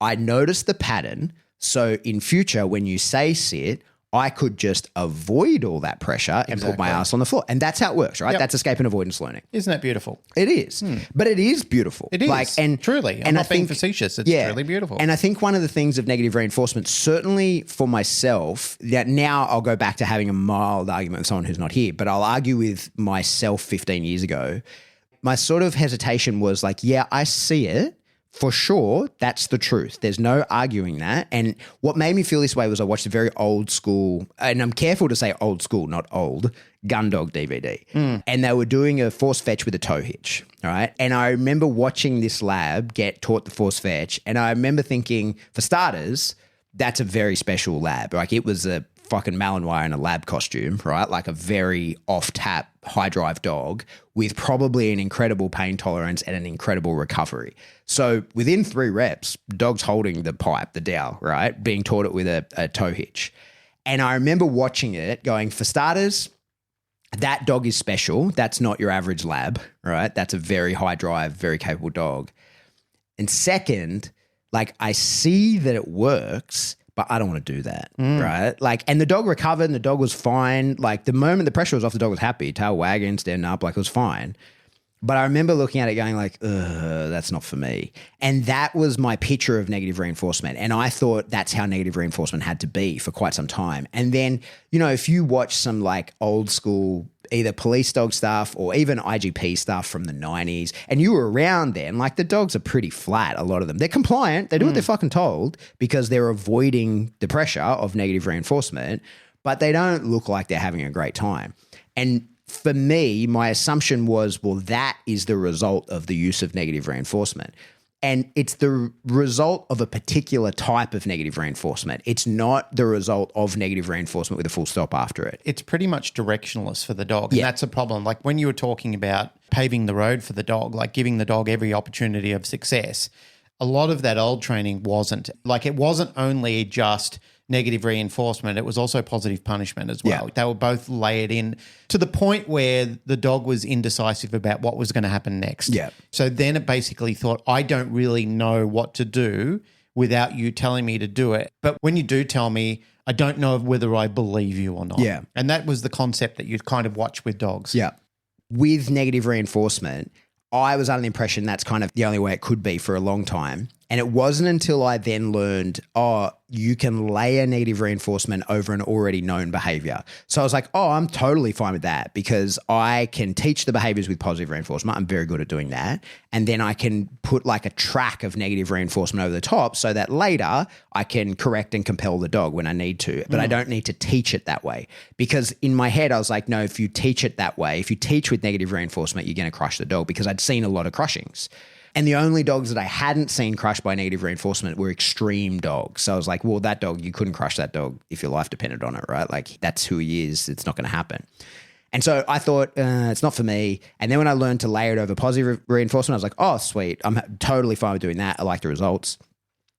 I noticed the pattern. So in future, when you say sit, I could just avoid all that pressure and put my ass on the floor. And that's how it works, right? Yep. That's escape and avoidance learning. Isn't that beautiful? It is. But it is beautiful. It is. Truly. I'm not being facetious. It's really beautiful. And I think one of the things of negative reinforcement, certainly for myself, that now I'll go back to having a mild argument with someone who's not here, but I'll argue with myself 15 years ago. My sort of hesitation was like, yeah, I see it For sure, that's the truth. There's no arguing that. And what made me feel this way was I watched a very old school, and I'm careful to say old school, not old, gun dog DVD. And they were doing a force fetch with a tow hitch, all right? And I remember watching this lab get taught the force fetch, and I remember thinking, for starters, that's a very special lab. Like, it was a fucking Malinois in a lab costume, right? Like a very off-tap, high-drive dog with probably an incredible pain tolerance and an incredible recovery. So within 3 reps, dog's holding the pipe, the dowel, right? Being taught it with a tow hitch. And I remember watching it going, for starters, that dog is special. That's not your average lab, right? That's a very high-drive, very capable dog. And second, like, I see that it works, but I don't want to do that, right? Like, and the dog recovered and the dog was fine. Like, the moment the pressure was off, the dog was happy, tail wagging, standing up, like, it was fine. But I remember looking at it going like, that's not for me. And that was my picture of negative reinforcement. And I thought that's how negative reinforcement had to be for quite some time. And then, you know, if you watch some like old school, either police dog stuff or even IGP stuff from the 90s, and you were around then, like, the dogs are pretty flat, a lot of them. They're compliant. They do what they're fucking told because they're avoiding the pressure of negative reinforcement, but they don't look like they're having a great time. And for me, my assumption was, well, that is the result of the use of negative reinforcement. And it's the result of a particular type of negative reinforcement. It's not the result of negative reinforcement with a full stop after it. It's pretty much directionless for the dog. And that's a problem. Like, when you were talking about paving the road for the dog, like giving the dog every opportunity of success, a lot of that old training wasn't. Like, it wasn't only just negative reinforcement, it was also positive punishment as well. They were both layered in to the point where the dog was indecisive about what was going to happen next. So then it basically thought, I don't really know what to do without you telling me to do it. But when you do tell me, I don't know whether I believe you or not. And that was the concept that you'd kind of watch with dogs. With negative reinforcement, I was under the impression that's kind of the only way it could be for a long time. And it wasn't until I then learned, you can layer negative reinforcement over an already known behavior. So I was like, I'm totally fine with that because I can teach the behaviors with positive reinforcement. I'm very good at doing that. And then I can put like a track of negative reinforcement over the top so that later I can correct and compel the dog when I need to. But I don't need to teach it that way because in my head, I was like, no, if you teach it that way, if you teach with negative reinforcement, you're going to crush the dog because I'd seen a lot of crushings. And the only dogs that I hadn't seen crushed by negative reinforcement were extreme dogs. So I was like, well, that dog, you couldn't crush that dog if your life depended on it, right? Like, that's who he is. It's not going to happen. And so I thought, it's not for me. And then when I learned to layer it over positive reinforcement, I was like, oh, sweet. I'm totally fine with doing that. I like the results.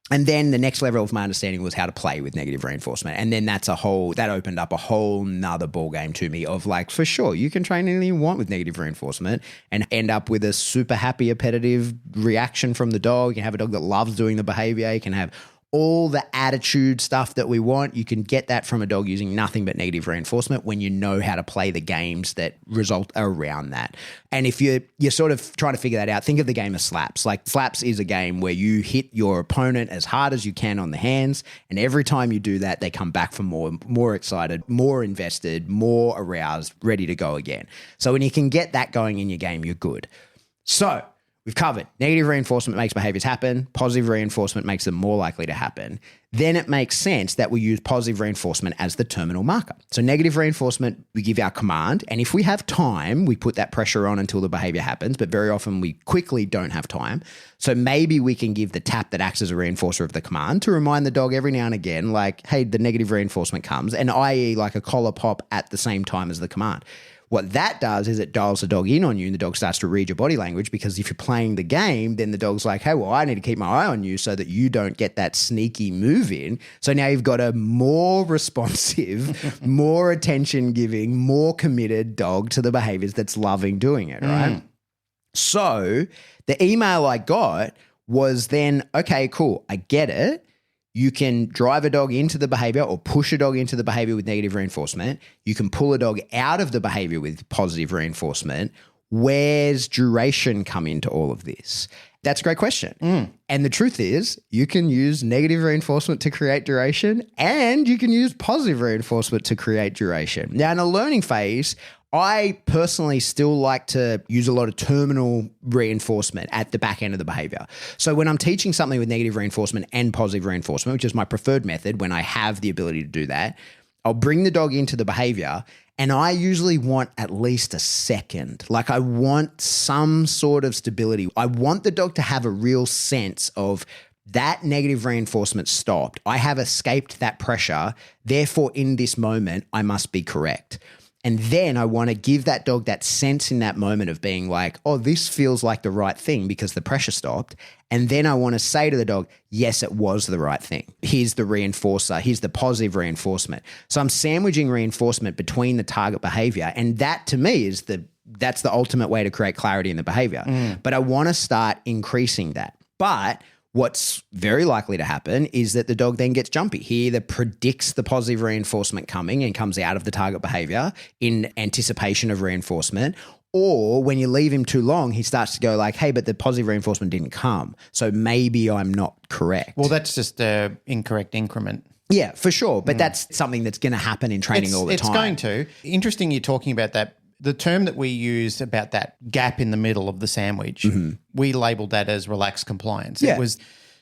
And then the next level of my understanding was how to play with negative reinforcement. And then that opened up a whole nother ball game to me of like, for sure, you can train anything you want with negative reinforcement and end up with a super happy appetitive reaction from the dog. You can have a dog that loves doing the behavior. You can have all the attitude stuff that we want. You can get that from a dog using nothing but negative reinforcement when you know how to play the games that result around that. And if you're sort of trying to figure that out, think of the game of slaps. Like, slaps is a game where you hit your opponent as hard as you can on the hands, and every time you do that, they come back for more excited, more invested, more aroused, ready to go again. So when you can get that going in your game, you're good. So we've covered negative reinforcement makes behaviors happen. Positive reinforcement makes them more likely to happen. Then it makes sense that we use positive reinforcement as the terminal marker. So negative reinforcement, we give our command. And if we have time, we put that pressure on until the behavior happens. But very often we quickly don't have time. So maybe we can give the tap that acts as a reinforcer of the command to remind the dog every now and again, like, hey, the negative reinforcement comes, and i.e. like a collar pop at the same time as the command. What that does is it dials the dog in on you and the dog starts to read your body language because if you're playing the game, then the dog's like, hey, well, I need to keep my eye on you so that you don't get that sneaky move in. So now you've got a more responsive, more attention-giving, more committed dog to the behaviors that's loving doing it, right? So the email I got was then, okay, cool, I get it. You can drive a dog into the behavior or push a dog into the behavior with negative reinforcement. You can pull a dog out of the behavior with positive reinforcement. Where's duration come into all of this? That's a great question. And the truth is, you can use negative reinforcement to create duration and you can use positive reinforcement to create duration. Now, in a learning phase, I personally still like to use a lot of terminal reinforcement at the back end of the behavior. So when I'm teaching something with negative reinforcement and positive reinforcement, which is my preferred method when I have the ability to do that, I'll bring the dog into the behavior and I usually want at least a second. Like I want some sort of stability. I want the dog to have a real sense of that negative reinforcement stopped. I have escaped that pressure. Therefore, in this moment, I must be correct. And then I want to give that dog that sense in that moment of being like, oh, this feels like the right thing because the pressure stopped. And then I want to say to the dog, yes, it was the right thing. Here's the reinforcer. Here's the positive reinforcement. So I'm sandwiching reinforcement between the target behavior. And that to me is that's the ultimate way to create clarity in the behavior. But I want to start increasing that. But what's very likely to happen is that the dog then gets jumpy. He either predicts the positive reinforcement coming and comes out of the target behavior in anticipation of reinforcement, or when you leave him too long, he starts to go like, hey, but the positive reinforcement didn't come. So maybe I'm not correct. Well, that's just an incorrect increment. Yeah, for sure. But that's something that's going to happen in training all the time. It's going to. Interesting you're talking about that. The term that we used about that gap in the middle of the sandwich, we labeled that as relaxed compliance. Yeah. It was,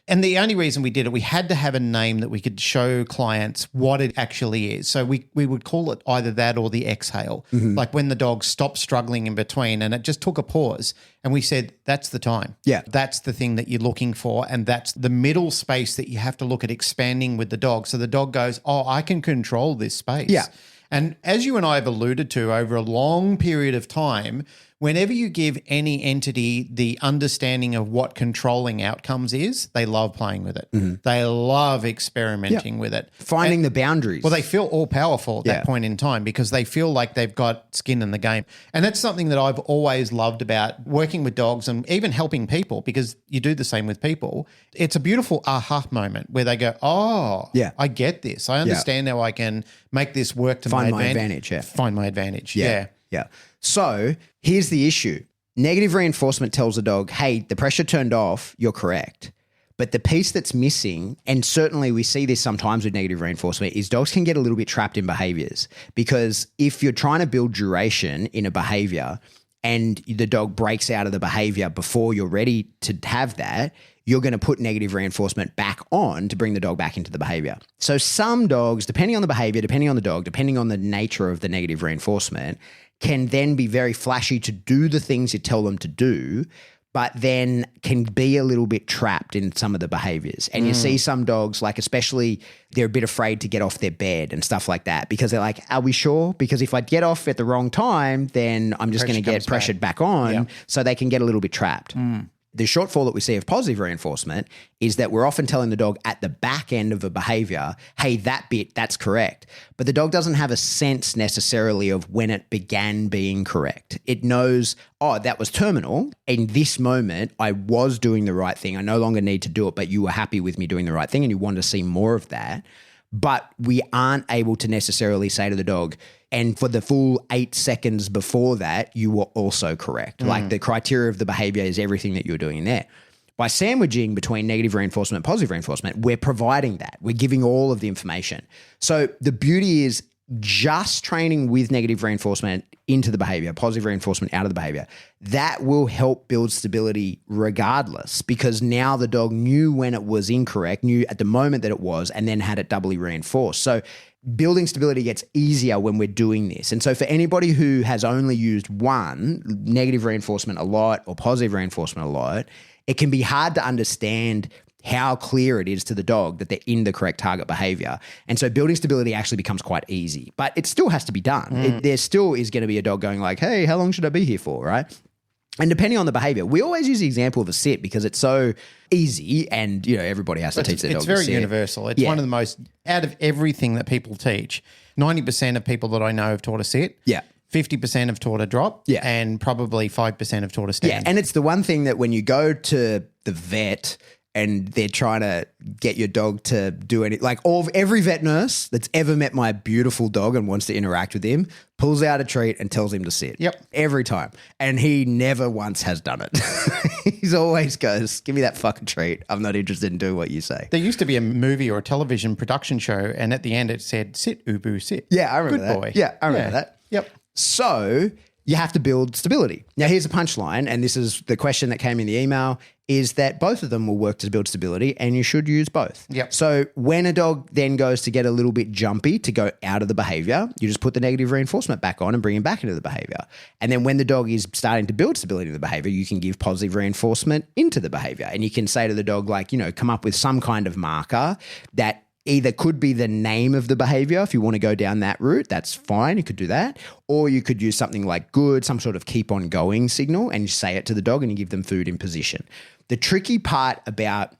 and the only reason we did it, we had to have a name that we could show clients what it actually is. So we would call it either that or the exhale, like when the dog stopped struggling in between and it just took a pause and we said, that's the time. Yeah. That's the thing that you're looking for. And that's the middle space that you have to look at expanding with the dog. So the dog goes, oh, I can control this space. Yeah. And as you and I have alluded to over a long period of time, whenever you give any entity the understanding of what controlling outcomes is, they love playing with it. They love experimenting with it. Finding the boundaries. Well, they feel all powerful at that point in time because they feel like they've got skin in the game. And that's something that I've always loved about working with dogs and even helping people, because you do the same with people. It's a beautiful aha moment where they go, oh, I get this. I understand how I can make this work to Find my advantage. Yeah. Find my advantage. Yeah. So here's the issue. Negative reinforcement tells the dog, hey, the pressure turned off, you're correct. But the piece that's missing, and certainly we see this sometimes with negative reinforcement, is dogs can get a little bit trapped in behaviors. Because if you're trying to build duration in a behavior and the dog breaks out of the behavior before you're ready to have that, you're going to put negative reinforcement back on to bring the dog back into the behavior. So some dogs, depending on the behavior, depending on the dog, depending on the nature of the negative reinforcement, can then be very flashy to do the things you tell them to do, but then can be a little bit trapped in some of the behaviors. And you see some dogs, like especially they're a bit afraid to get off their bed and stuff like that because they're like, are we sure? Because if I get off at the wrong time, then I'm just going to get pressured back on. So they can get a little bit trapped. The shortfall that we see of positive reinforcement is that we're often telling the dog at the back end of a behavior, hey, that bit, that's correct. But the dog doesn't have a sense necessarily of when it began being correct. It knows, oh, that was terminal. In this moment, I was doing the right thing. I no longer need to do it, but you were happy with me doing the right thing and you wanted to see more of that. But we aren't able to necessarily say to the dog, and for the full 8 seconds before that, you were also correct. Like the criteria of the behavior is everything that you're doing in there. By sandwiching between negative reinforcement and positive reinforcement, we're providing that. We're giving all of the information. So the beauty is just training with negative reinforcement into the behavior, positive reinforcement out of the behavior. That will help build stability regardless, because now the dog knew when it was incorrect, knew at the moment that it was, and then had it doubly reinforced. So building stability gets easier when we're doing this. And so for anybody who has only used one, negative reinforcement a lot or positive reinforcement a lot, it can be hard to understand how clear it is to the dog that they're in the correct target behavior. And so building stability actually becomes quite easy, but it still has to be done. There still is going to be a dog going like, hey, how long should I be here for, right? And depending on the behavior, we always use the example of a sit because it's so easy and, you know, everybody has to teach their dog to sit. It's very universal. It's one of the most, out of everything that people teach, 90% of people that I know have taught a sit. 50% have taught a drop, and probably 5% have taught a stand. Yeah, and it's the one thing that when you go to the vet and they're trying to get your dog to do any, like every vet nurse that's ever met my beautiful dog and wants to interact with him pulls out a treat and tells him to sit. Every time. And he never once has done it. He's always goes, give me that fucking treat. I'm not interested in doing what you say. There used to be a movie or a television production show, and at the end it said, sit, Ubu, sit. Yeah, I remember Good that. boy. Yeah, I remember that. Yep. So you have to build stability. Now, here's a punchline, and this is the question that came in the email, is that both of them will work to build stability, and you should use both. Yep. So when a dog then goes to get a little bit jumpy to go out of the behavior, you just put the negative reinforcement back on and bring him back into the behavior. And then when the dog is starting to build stability in the behavior, you can give positive reinforcement into the behavior. And you can say to the dog, like, come up with some kind of marker that either could be the name of the behavior. If you want to go down that route, that's fine. You could do that. Or you could use something like good, some sort of keep on going signal, and you say it to the dog and you give them food in position. The tricky part about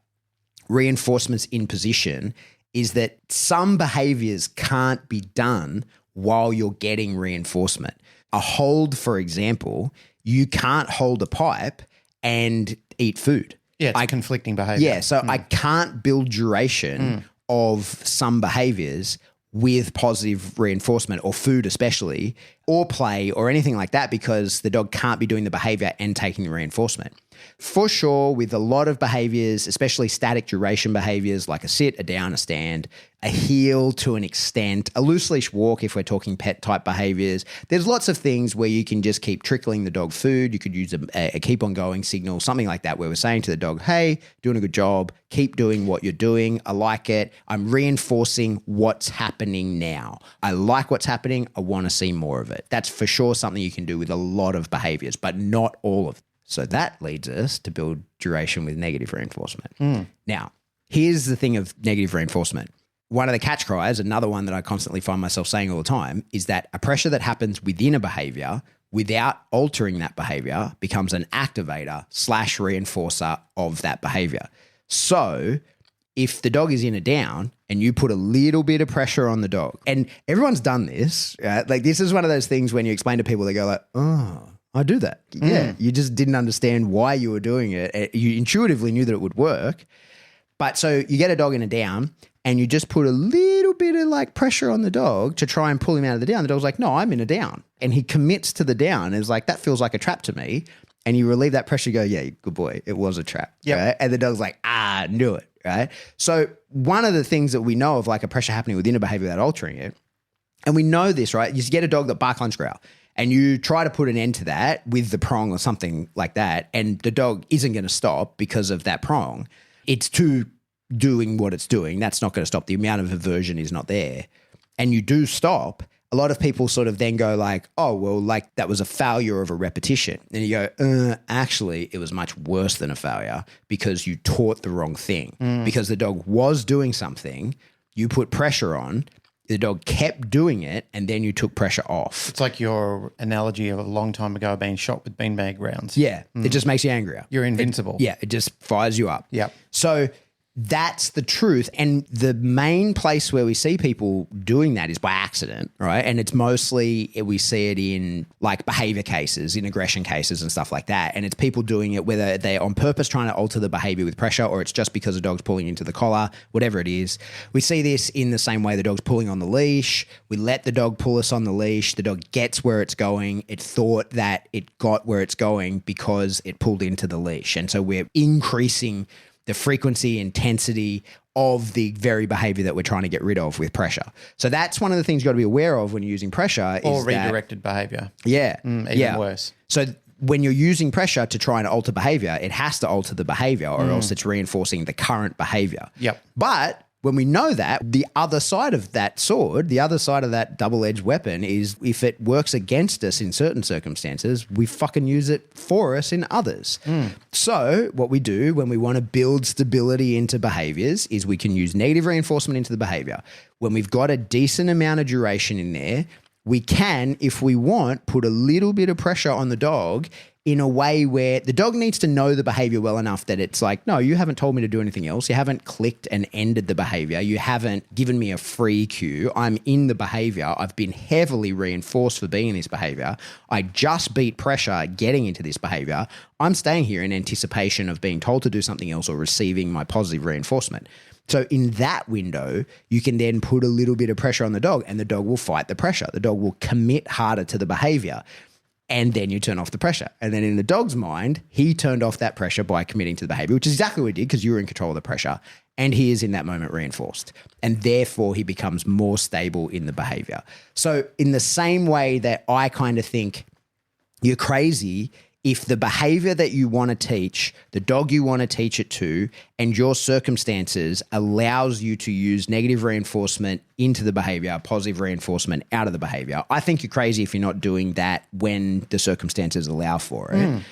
reinforcements in position is that some behaviors can't be done while you're getting reinforcement. A hold, for example, you can't hold a pipe and eat food. Yeah, it's conflicting behavior. Yeah, so I can't build duration of some behaviors with positive reinforcement or food especially, or play or anything like that, because the dog can't be doing the behavior and taking the reinforcement. For sure, with a lot of behaviors, especially static duration behaviors like a sit, a down, a stand, a heel to an extent, a loose leash walk if we're talking pet type behaviors, there's lots of things where you can just keep trickling the dog food. You could use a keep on going signal, something like that, where we're saying to the dog, hey, doing a good job, keep doing what you're doing. I like it. I'm reinforcing what's happening now. I like what's happening. I want to see more of it. That's for sure something you can do with a lot of behaviors, but not all of them. So that leads us to build duration with negative reinforcement. Now, here's the thing of negative reinforcement. One of the catch cries, another one that I constantly find myself saying all the time, is that a pressure that happens within a behavior without altering that behavior becomes an activator / reinforcer of that behavior. So if the dog is in a down and you put a little bit of pressure on the dog, and everyone's done this, right? Like this is one of those things when you explain to people, they go like, oh, I do that. Yeah. You just didn't understand why you were doing it. You intuitively knew that it would work. But so you get a dog in a down and you just put a little bit of like pressure on the dog to try and pull him out of the down. The dog's like, no, I'm in a down. And he commits to the down and is like, that feels like a trap to me. And you relieve that pressure, you go, yeah, good boy. It was a trap. Yeah. Right? And the dog's like, knew it. Right. So one of the things that we know of like a pressure happening within a behavior without altering it, and we know this, right? You get a dog that bark, lunge, growl. And you try to put an end to that with the prong or something like that, and the dog isn't going to stop because of that prong. It's too doing what it's doing. That's not going to stop. The amount of aversion is not there. And you do stop. A lot of people sort of then go like, oh, well, like that was a failure of a repetition. And you go, actually, it was much worse than a failure because you taught the wrong thing. Because the dog was doing something, you put pressure on, the dog kept doing it, and then you took pressure off. It's like your analogy of a long time ago being shot with beanbag rounds. Yeah. It just makes you angrier. You're invincible. It just fires you up. Yep. So that's the truth. And the main place where we see people doing that is by accident, right? And it's mostly, we see it in like behavior cases, in aggression cases and stuff like that. And it's people doing it whether they're on purpose trying to alter the behavior with pressure, or it's just because the dog's pulling into the collar, whatever it is. We see this in the same way the dog's pulling on the leash. We let the dog pull us on the leash. The dog gets where it's going. It thought that it got where it's going because it pulled into the leash. And so we're increasing the frequency, intensity of the very behavior that we're trying to get rid of with pressure. So that's one of the things you've got to be aware of when you're using pressure. Or redirected behavior. Yeah. Even worse. So when you're using pressure to try and alter behavior, it has to alter the behavior or else it's reinforcing the current behavior. Yep. But when we know that, the other side of that sword, the other side of that double-edged weapon is if it works against us in certain circumstances, we fucking use it for us in others. So what we do when we want to build stability into behaviors is we can use negative reinforcement into the behavior. When we've got a decent amount of duration in there, we can, if we want, put a little bit of pressure on the dog in a way where the dog needs to know the behavior well enough that it's like, no, you haven't told me to do anything else. You haven't clicked and ended the behavior. You haven't given me a free cue. I'm in the behavior. I've been heavily reinforced for being in this behavior. I just beat pressure getting into this behavior. I'm staying here in anticipation of being told to do something else or receiving my positive reinforcement. So in that window, you can then put a little bit of pressure on the dog and the dog will fight the pressure. The dog will commit harder to the behavior. And then you turn off the pressure. And then in the dog's mind, he turned off that pressure by committing to the behavior, which is exactly what he did because you were in control of the pressure. And he is in that moment reinforced. And therefore, he becomes more stable in the behavior. So in the same way that I kind of think you're crazy if the behavior that you want to teach, the dog you want to teach it to, and your circumstances allows you to use negative reinforcement into the behavior, positive reinforcement out of the behavior. I think you're crazy if you're not doing that when the circumstances allow for it.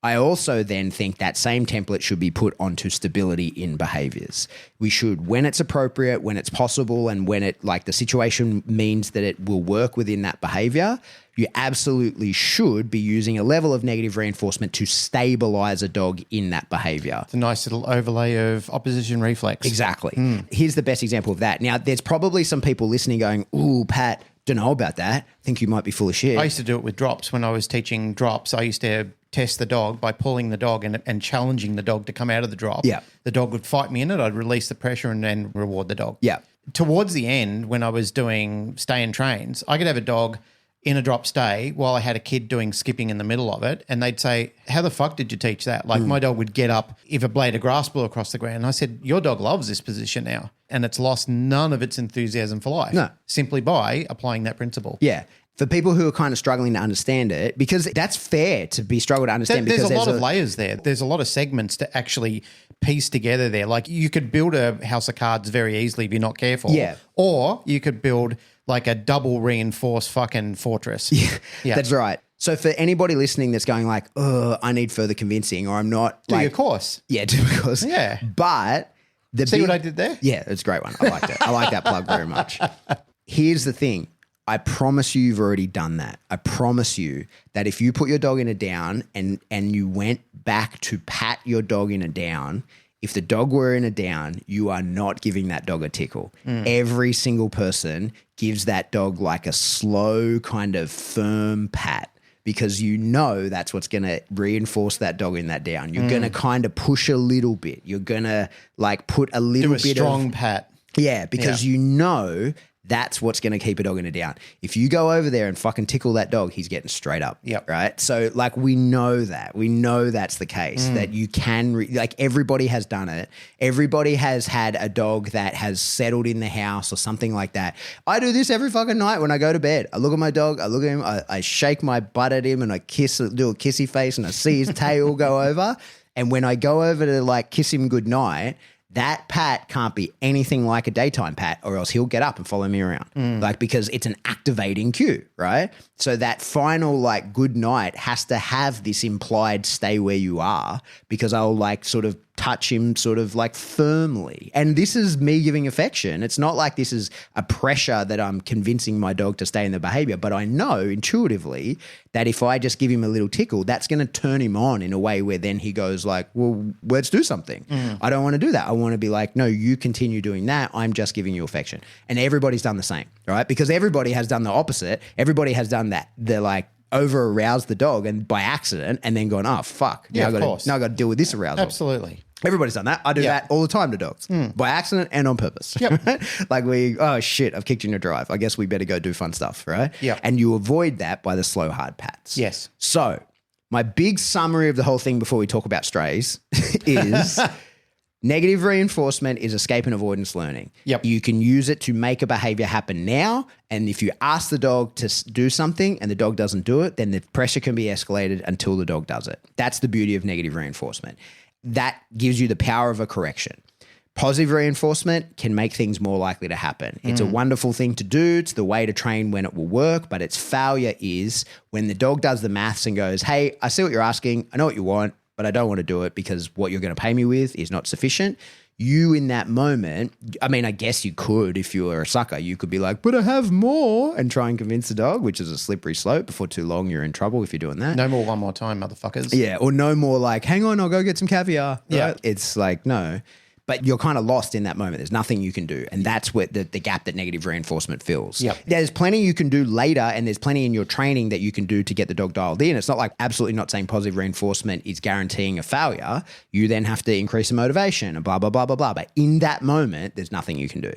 I also then think that same template should be put onto stability in behaviors. We should, when it's appropriate, when it's possible, and when it like the situation means that it will work within that behavior, you absolutely should be using a level of negative reinforcement to stabilize a dog in that behavior. It's a nice little overlay of opposition reflex. Exactly. Here's the best example of that. Now, there's probably some people listening going, ooh, Pat, don't know about that. Think you might be full of shit. I used to do it with drops. When I was teaching drops, I used to test the dog by pulling the dog and challenging the dog to come out of the drop. Yeah. The dog would fight me in it. I'd release the pressure and then reward the dog. Yeah. Towards the end, when I was doing stay and trains, I could have a dog in a drop stay while I had a kid doing skipping in the middle of it. And they'd say, how the fuck did you teach that? Like my dog would get up if a blade of grass blew across the ground. And I said, your dog loves this position now. And it's lost none of its enthusiasm for life. No. Simply by applying that principle. Yeah. For people who are kind of struggling to understand it, because that's fair to be struggle to understand. There's because a lot of layers there. There's a lot of segments to actually piece together there. Like you could build a house of cards very easily if you're not careful. Yeah. Or you could build like a double reinforced fucking fortress. Yeah. That's right. So for anybody listening that's going like, oh, I need further convincing, or I'm not Do like, your course. Yeah, do a course. Yeah. But See what I did there? Yeah, it's a great one. I liked it. I like that plug very much. Here's the thing. I promise you've already done that. I promise you that if you put your dog in a down and you went back to pat your dog in a down, if the dog were in a down, you are not giving that dog a tickle. Every single person gives that dog like a slow kind of firm pat because you know that's what's going to reinforce that dog in that down. You're going to kind of push a little bit. You're going to like put a little bit strong pat. Yeah, because you know that's what's going to keep a dog in a down. If you go over there and fucking tickle that dog, he's getting straight up. Yep. Right? So like we know that. We know that's the case, that you can, like everybody has done it. Everybody has had a dog that has settled in the house or something like that. I do this every fucking night when I go to bed. I look at my dog, I look at him, I shake my butt at him and I do a kissy face and I see his tail go over. And when I go over to like kiss him goodnight, that pat can't be anything like a daytime pat or else he'll get up and follow me around. Like, because it's an activating cue, right? So that final like good night has to have this implied stay where you are because I'll like sort of touch him sort of like firmly. And this is me giving affection. It's not like this is a pressure that I'm convincing my dog to stay in the behavior, but I know intuitively that if I just give him a little tickle, that's going to turn him on in a way where then he goes like, well, let's do something. I don't want to do that. I want to be like, no, you continue doing that. I'm just giving you affection. And everybody's done the same, right? Because everybody has done the opposite. Everybody has done that. They're like, over aroused the dog and by accident and then gone, oh, fuck. Now I got to deal with this arousal. Absolutely. Everybody's done that. I do that all the time to dogs by accident and on purpose. Yep. Like oh shit, I've kicked you in your drive. I guess we better go do fun stuff, right? Yeah. And you avoid that by the slow, hard pats. Yes. So my big summary of the whole thing before we talk about strays is negative reinforcement is escape and avoidance learning. Yep. You can use it to make a behavior happen now. And if you ask the dog to do something and the dog doesn't do it, then the pressure can be escalated until the dog does it. That's the beauty of negative reinforcement. That gives you the power of a correction. Positive reinforcement can make things more likely to happen. It's a wonderful thing to do. It's the way to train when it will work, but its failure is when the dog does the maths and goes, hey, I see what you're asking. I know what you want, but I don't want to do it because what you're going to pay me with is not sufficient. You in that moment, I mean, I guess you could, if you were a sucker, you could be like, but I have more and try and convince the dog, which is a slippery slope. Before too long, you're in trouble if you're doing that. No more one more time, motherfuckers. Yeah. Or no more like, hang on, I'll go get some caviar. Right? Yeah. It's like, no. But you're kind of lost in that moment. There's nothing you can do. And that's what the gap that negative reinforcement fills. Yep. There's plenty you can do later and there's plenty in your training that you can do to get the dog dialed in. It's not like absolutely not saying positive reinforcement is guaranteeing a failure. You then have to increase the motivation and blah, blah, blah, blah, blah. But in that moment, there's nothing you can do.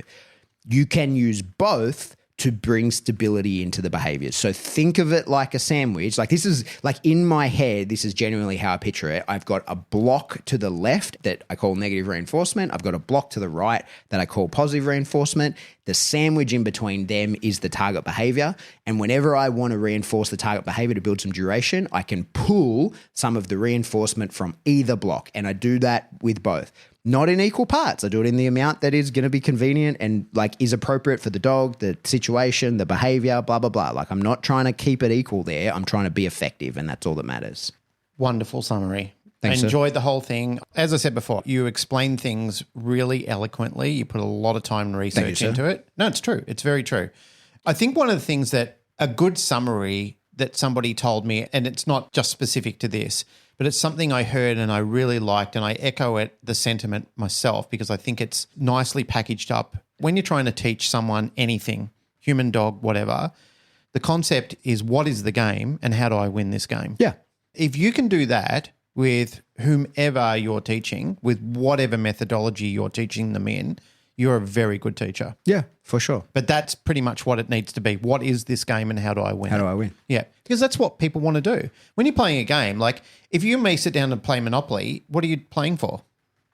You can use both to bring stability into the behaviors. So think of it like a sandwich. Like this is like in my head, this is genuinely how I picture it. I've got a block to the left that I call negative reinforcement. I've got a block to the right that I call positive reinforcement. The sandwich in between them is the target behavior. And whenever I want to reinforce the target behavior to build some duration, I can pull some of the reinforcement from either block. And I do that with both. Not in equal parts. I do it in the amount that is going to be convenient and like is appropriate for the dog, the situation, the behavior, blah, blah, blah. Like I'm not trying to keep it equal there. I'm trying to be effective, and that's all that matters. Wonderful summary. Thanks, I enjoyed the whole thing. As I said before, you explain things really eloquently. You put a lot of time and research into it. No, it's true. It's very true. I think one of the things that a good summary that somebody told me, and it's not just specific to this, but it's something I heard and I really liked, and I echo it, the sentiment myself, because I think it's nicely packaged up. When you're trying to teach someone anything, human, dog, whatever, the concept is what is the game and how do I win this game? Yeah. If you can do that with whomever you're teaching, with whatever methodology you're teaching them in, you're a very good teacher. Yeah, for sure. But that's pretty much what it needs to be. What is this game and how do I win? How do I win? Yeah, because that's what people want to do. When you're playing a game, like if you and me sit down and play Monopoly, what are you playing for?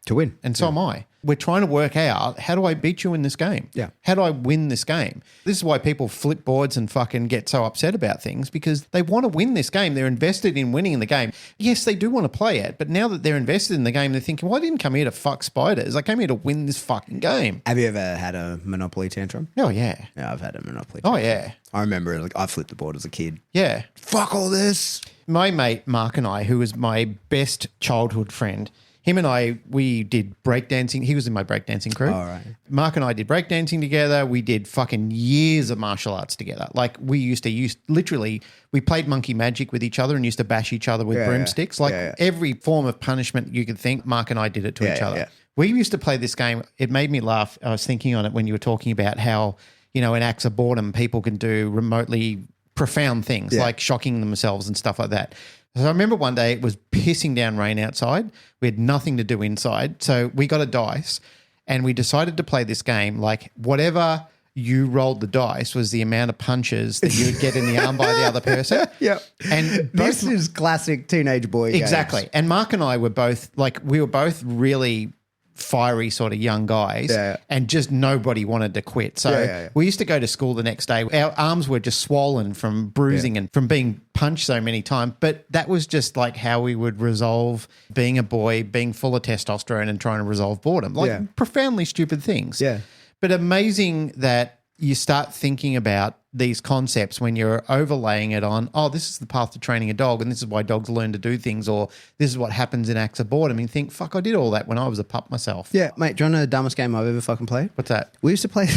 To win. And so am I. We're trying to work out, how do I beat you in this game? Yeah. How do I win this game? This is why people flip boards and fucking get so upset about things, because they want to win this game. They're invested in winning the game. Yes, they do want to play it, but now that they're invested in the game, they're thinking, well, I didn't come here to fuck spiders. I came here to win this fucking game. Have you ever had a Monopoly tantrum? Oh, yeah. Yeah, I've had a Monopoly Oh, tantrum. yeah. I remember like I flipped the board as a kid. Yeah. Fuck all this. My mate, Mark, and I, who was my best childhood friend, him and I, we did breakdancing. He was in my breakdancing crew. All right. Mark and I did breakdancing together. We did fucking years of martial arts together. Like we used to literally, we played monkey magic with each other and used to bash each other with broomsticks. Like every form of punishment you could think, Mark and I did it to each other. Yeah. We used to play this game. It made me laugh. I was thinking on it when you were talking about how, in acts of boredom, people can do remotely profound things like shocking themselves and stuff like that. So I remember one day it was pissing down rain outside. We had nothing to do inside. So we got a dice and we decided to play this game like whatever you rolled the dice was the amount of punches that you would get in the arm by the other person. Yep. And This is classic teenage boy exactly. games. And Mark and I were both we were both really fiery sort of young guys and just nobody wanted to quit. So we used to go to school the next day. Our arms were just swollen from bruising and from being punched so many times. But that was just like how we would resolve being a boy, being full of testosterone and trying to resolve boredom. Like profoundly stupid things. Yeah. But amazing that you start thinking about these concepts when you're overlaying it on, oh, this is the path to training a dog and this is why dogs learn to do things, or this is what happens in acts of boredom. And you think, fuck, I did all that when I was a pup myself. Yeah, mate, do you want to know the dumbest game I've ever fucking played? What's that? We used to play,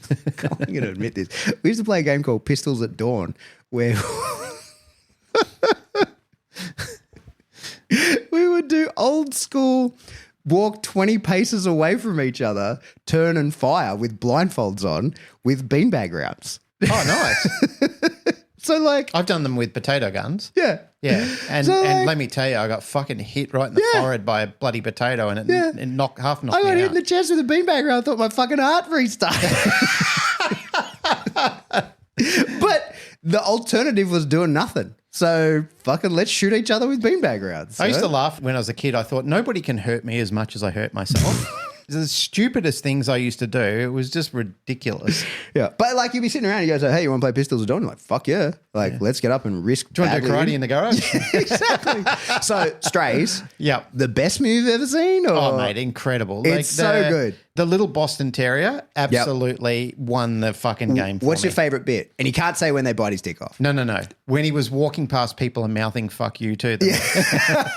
I'm going to admit this. We used to play a game called Pistols at Dawn where we would do old school walk 20 paces away from each other, turn and fire with blindfolds on with beanbag rounds. Oh, nice. So like, I've done them with potato guns. yeah. Yeah. And, So, and like- let me tell you, I got fucking hit right in the forehead by a bloody potato and it knocked I me got hit out. in the chest with a beanbag round. I thought my fucking heart restarted. But the alternative was doing nothing. So fucking let's shoot each other with beanbag rounds. I used to laugh when I was a kid. I thought nobody can hurt me as much as I hurt myself. The stupidest things I used to do, it was just ridiculous. Yeah. But like you'd be sitting around and you go, hey, you want to play Pistols at Dawn? You're like, fuck yeah. Like, let's get up and risk. Do you want to do badly karate in the garage? Exactly. So Strays. Yep. The best movie you've ever seen? Or? Oh, mate, incredible. It's so good. The little Boston Terrier absolutely won the fucking game for What's me. your favorite bit? And you can't say when they bite his dick off. No. When he was walking past people and mouthing fuck you to them.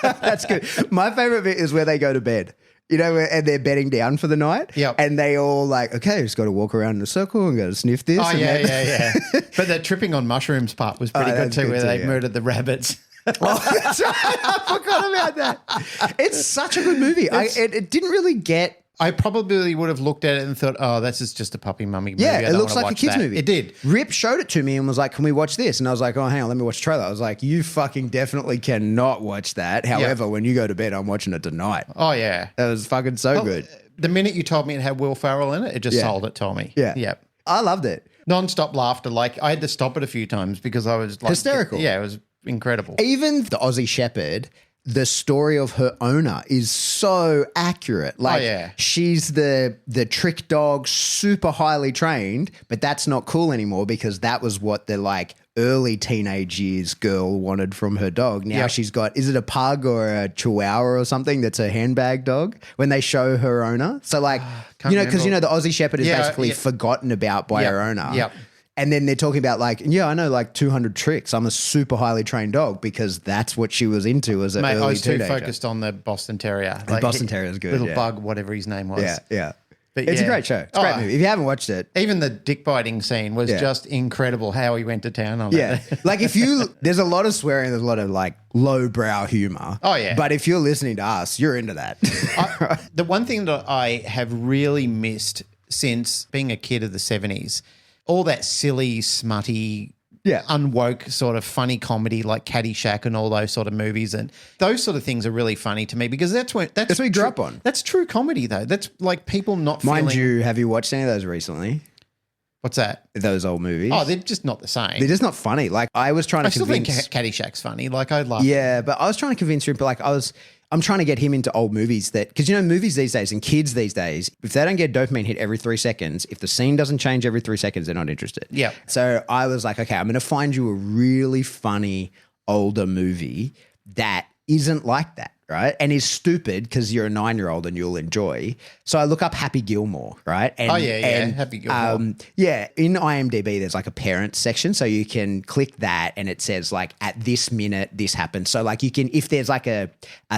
That's good. My favorite bit is where they go to bed. And they're bedding down for the night. Yep. And they all like, okay, just got to walk around in a circle and go to sniff this. Oh, and yeah. But the tripping on mushrooms part was pretty good that's too, good where too, they yeah. murdered the rabbits. Oh, that's right. I forgot about that. It's such a good movie. It didn't really get. I probably would have looked at it and thought, oh, this is just a puppy mummy movie. Yeah, I it don't looks wanna like a watch kid's that. movie. It did. Rip showed it to me and was like, can we watch this? And I was like, oh, hang on, let me watch the trailer. I was like, you fucking definitely cannot watch that. However, when you go to bed, I'm watching it tonight. Oh, yeah. That was fucking so good. The minute you told me it had Will Ferrell in it, it just sold it to me. Yeah. Yep. I loved it. Non-stop laughter. Like I had to stop it a few times because I was like Hysterical. Yeah, it was incredible. Even the Aussie Shepherd, the story of her owner is so accurate. Like, yeah. she's the trick dog, super highly trained, but that's not cool anymore because that was what the like early teenage years girl wanted from her dog. Now she's got, is it a pug or a chihuahua or something that's a handbag dog when they show her owner? So like, because the Aussie Shepherd is basically forgotten about by her owner. Yep. And then they're talking about like, I know like 200 tricks. I'm a super highly trained dog because that's what she was into as an early teenager. I was too focused on the Boston Terrier. The Boston Terrier is good. Little bug, whatever his name was. Yeah. But it's a great show. It's a great movie. If you haven't watched it. Even the dick biting scene was just incredible how he went to town on it. Like there's a lot of swearing, there's a lot of like lowbrow humor. Oh, yeah. But if you're listening to us, you're into that. The one thing that I have really missed since being a kid of the 70s, all that silly, smutty, unwoke sort of funny comedy like Caddyshack and all those sort of movies, and those sort of things are really funny to me because that's what you grew up on. That's true comedy though. That's like people not Mind you, have you watched any of those recently? What's that? Those old movies? Oh, they're just not the same. They're just not funny. Like I was trying to convince. I still think Caddyshack's funny. Like I love. Yeah, but I was trying to convince him. But like I'm trying to get him into old movies because movies these days and kids these days, if they don't get a dopamine hit every 3 seconds, if the scene doesn't change every 3 seconds, they're not interested. Yeah. So I was like, okay, I'm going to find you a really funny older movie that isn't like that, right? And is stupid because you're a 9-year-old and you'll enjoy. So I look up Happy Gilmore, right? And, Happy Gilmore. In IMDb, there's like a parents section. So you can click that and it says like at this minute, this happened. So like you can, if there's like a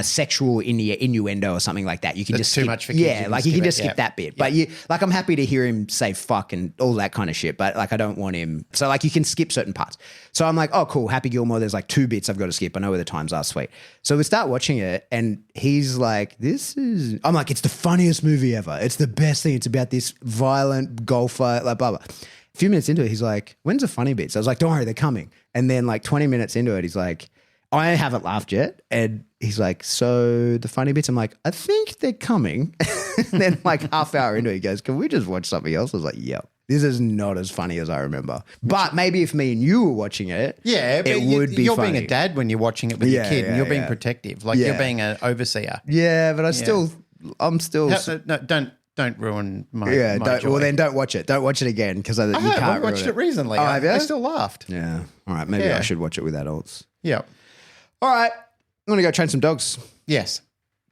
sexual innuendo or something like that, you can That's just too skip, much for kids. Yeah, like you can just skip that bit. But I'm happy to hear him say fuck and all that kind of shit. But like I don't want him. So like you can skip certain parts. So I'm like, oh cool, Happy Gilmore, there's like 2 bits I've got to skip. I know where the times are, sweet. So we start watching it and he's like, I'm like, it's the funniest movie ever. It's the best thing. It's about this violent golfer, like blah, blah. A few minutes into it, he's like, when's the funny bits? I was like, don't worry, they're coming. And then like 20 minutes into it, he's like, I haven't laughed yet. And he's like, so the funny bits? I'm like, I think they're coming. And then like half hour into it, he goes, can we just watch something else? I was like, yep. This is not as funny as I remember. But maybe if me and you were watching it, it would be You're funny. Being a dad when you're watching it with your kid and you're being protective. Like you're being an overseer. Yeah, but I'm still... No, don't ruin my joy. Well, then don't watch it. Don't watch it again because you can't I watched it recently. Oh, have you? I still laughed. Yeah. All right. Maybe I should watch it with adults. Yeah. All right. I'm going to go train some dogs. Yes.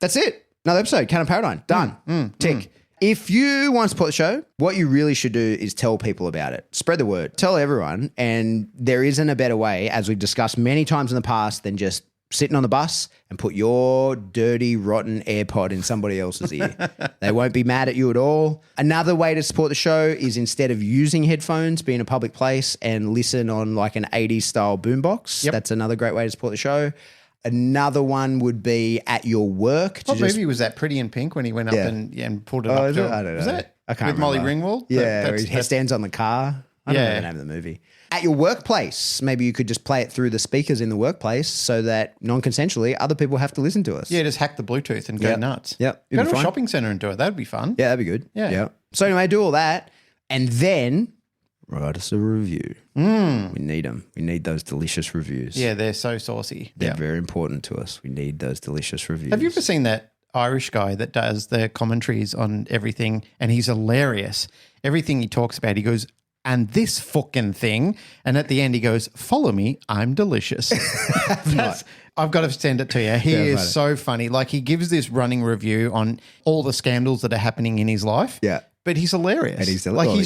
That's it. Another episode. Canine Paradigm. Done. Tick. If you want to support the show, what you really should do is tell people about it. Spread the word. Tell everyone. And there isn't a better way, as we've discussed many times in the past, than just sitting on the bus and put your dirty, rotten AirPod in somebody else's ear. They won't be mad at you at all. Another way to support the show is instead of using headphones, be in a public place and listen on like an 80s style boombox. Yep. That's another great way to support the show. Another one would be at your work. What movie was that? Pretty in Pink when he went up and pulled it up? I don't know. Was that? I can't With remember. Molly Ringwald? Yeah, where he stands on the car. I don't know the name of the movie. At your workplace, maybe you could just play it through the speakers in the workplace so that non-consensually other people have to listen to us. Yeah, just hack the Bluetooth and go nuts. Yep. Go to a shopping centre and do it. That'd be fun. Yeah, that'd be good. Yeah. So anyway, do all that and then write us a review. We need them. We need those delicious reviews. Yeah, they're so saucy. They're very important to us. We need those delicious reviews. Have you ever seen that Irish guy that does the commentaries on everything and he's hilarious? Everything he talks about, he goes, and this fucking thing. And at the end he goes, follow me, I'm delicious. I've got to send it to you. He is so funny. Like he gives this running review on all the scandals that are happening in his life. Yeah. But he's hilarious. And he's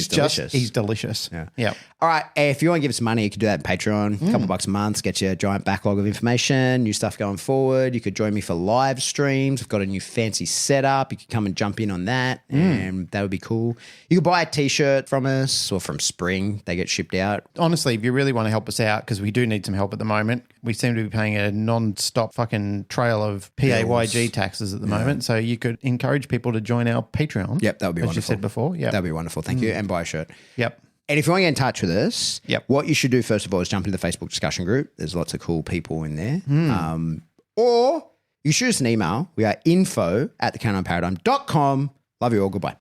delicious. He's delicious. Yeah. All right. If you want to give us money, you could do that in Patreon. A couple bucks a month, get you a giant backlog of information, new stuff going forward. You could join me for live streams. We've got a new fancy setup. You could come and jump in on that and that would be cool. You could buy a t-shirt from us or from Spring. They get shipped out. Honestly, if you really want to help us out, because we do need some help at the moment, we seem to be paying a non-stop fucking trail of PAYG taxes at the moment. So you could encourage people to join our Patreon. Yep, that would be wonderful. As you said before. Yeah, that'd be wonderful. Thank you. And buy a shirt. Yep. And if you want to get in touch with us, what you should do first of all is jump into the Facebook discussion group. There's lots of cool people in there. Or you shoot us an email. We are info@thecanineparadigm.com. Love you all. Goodbye.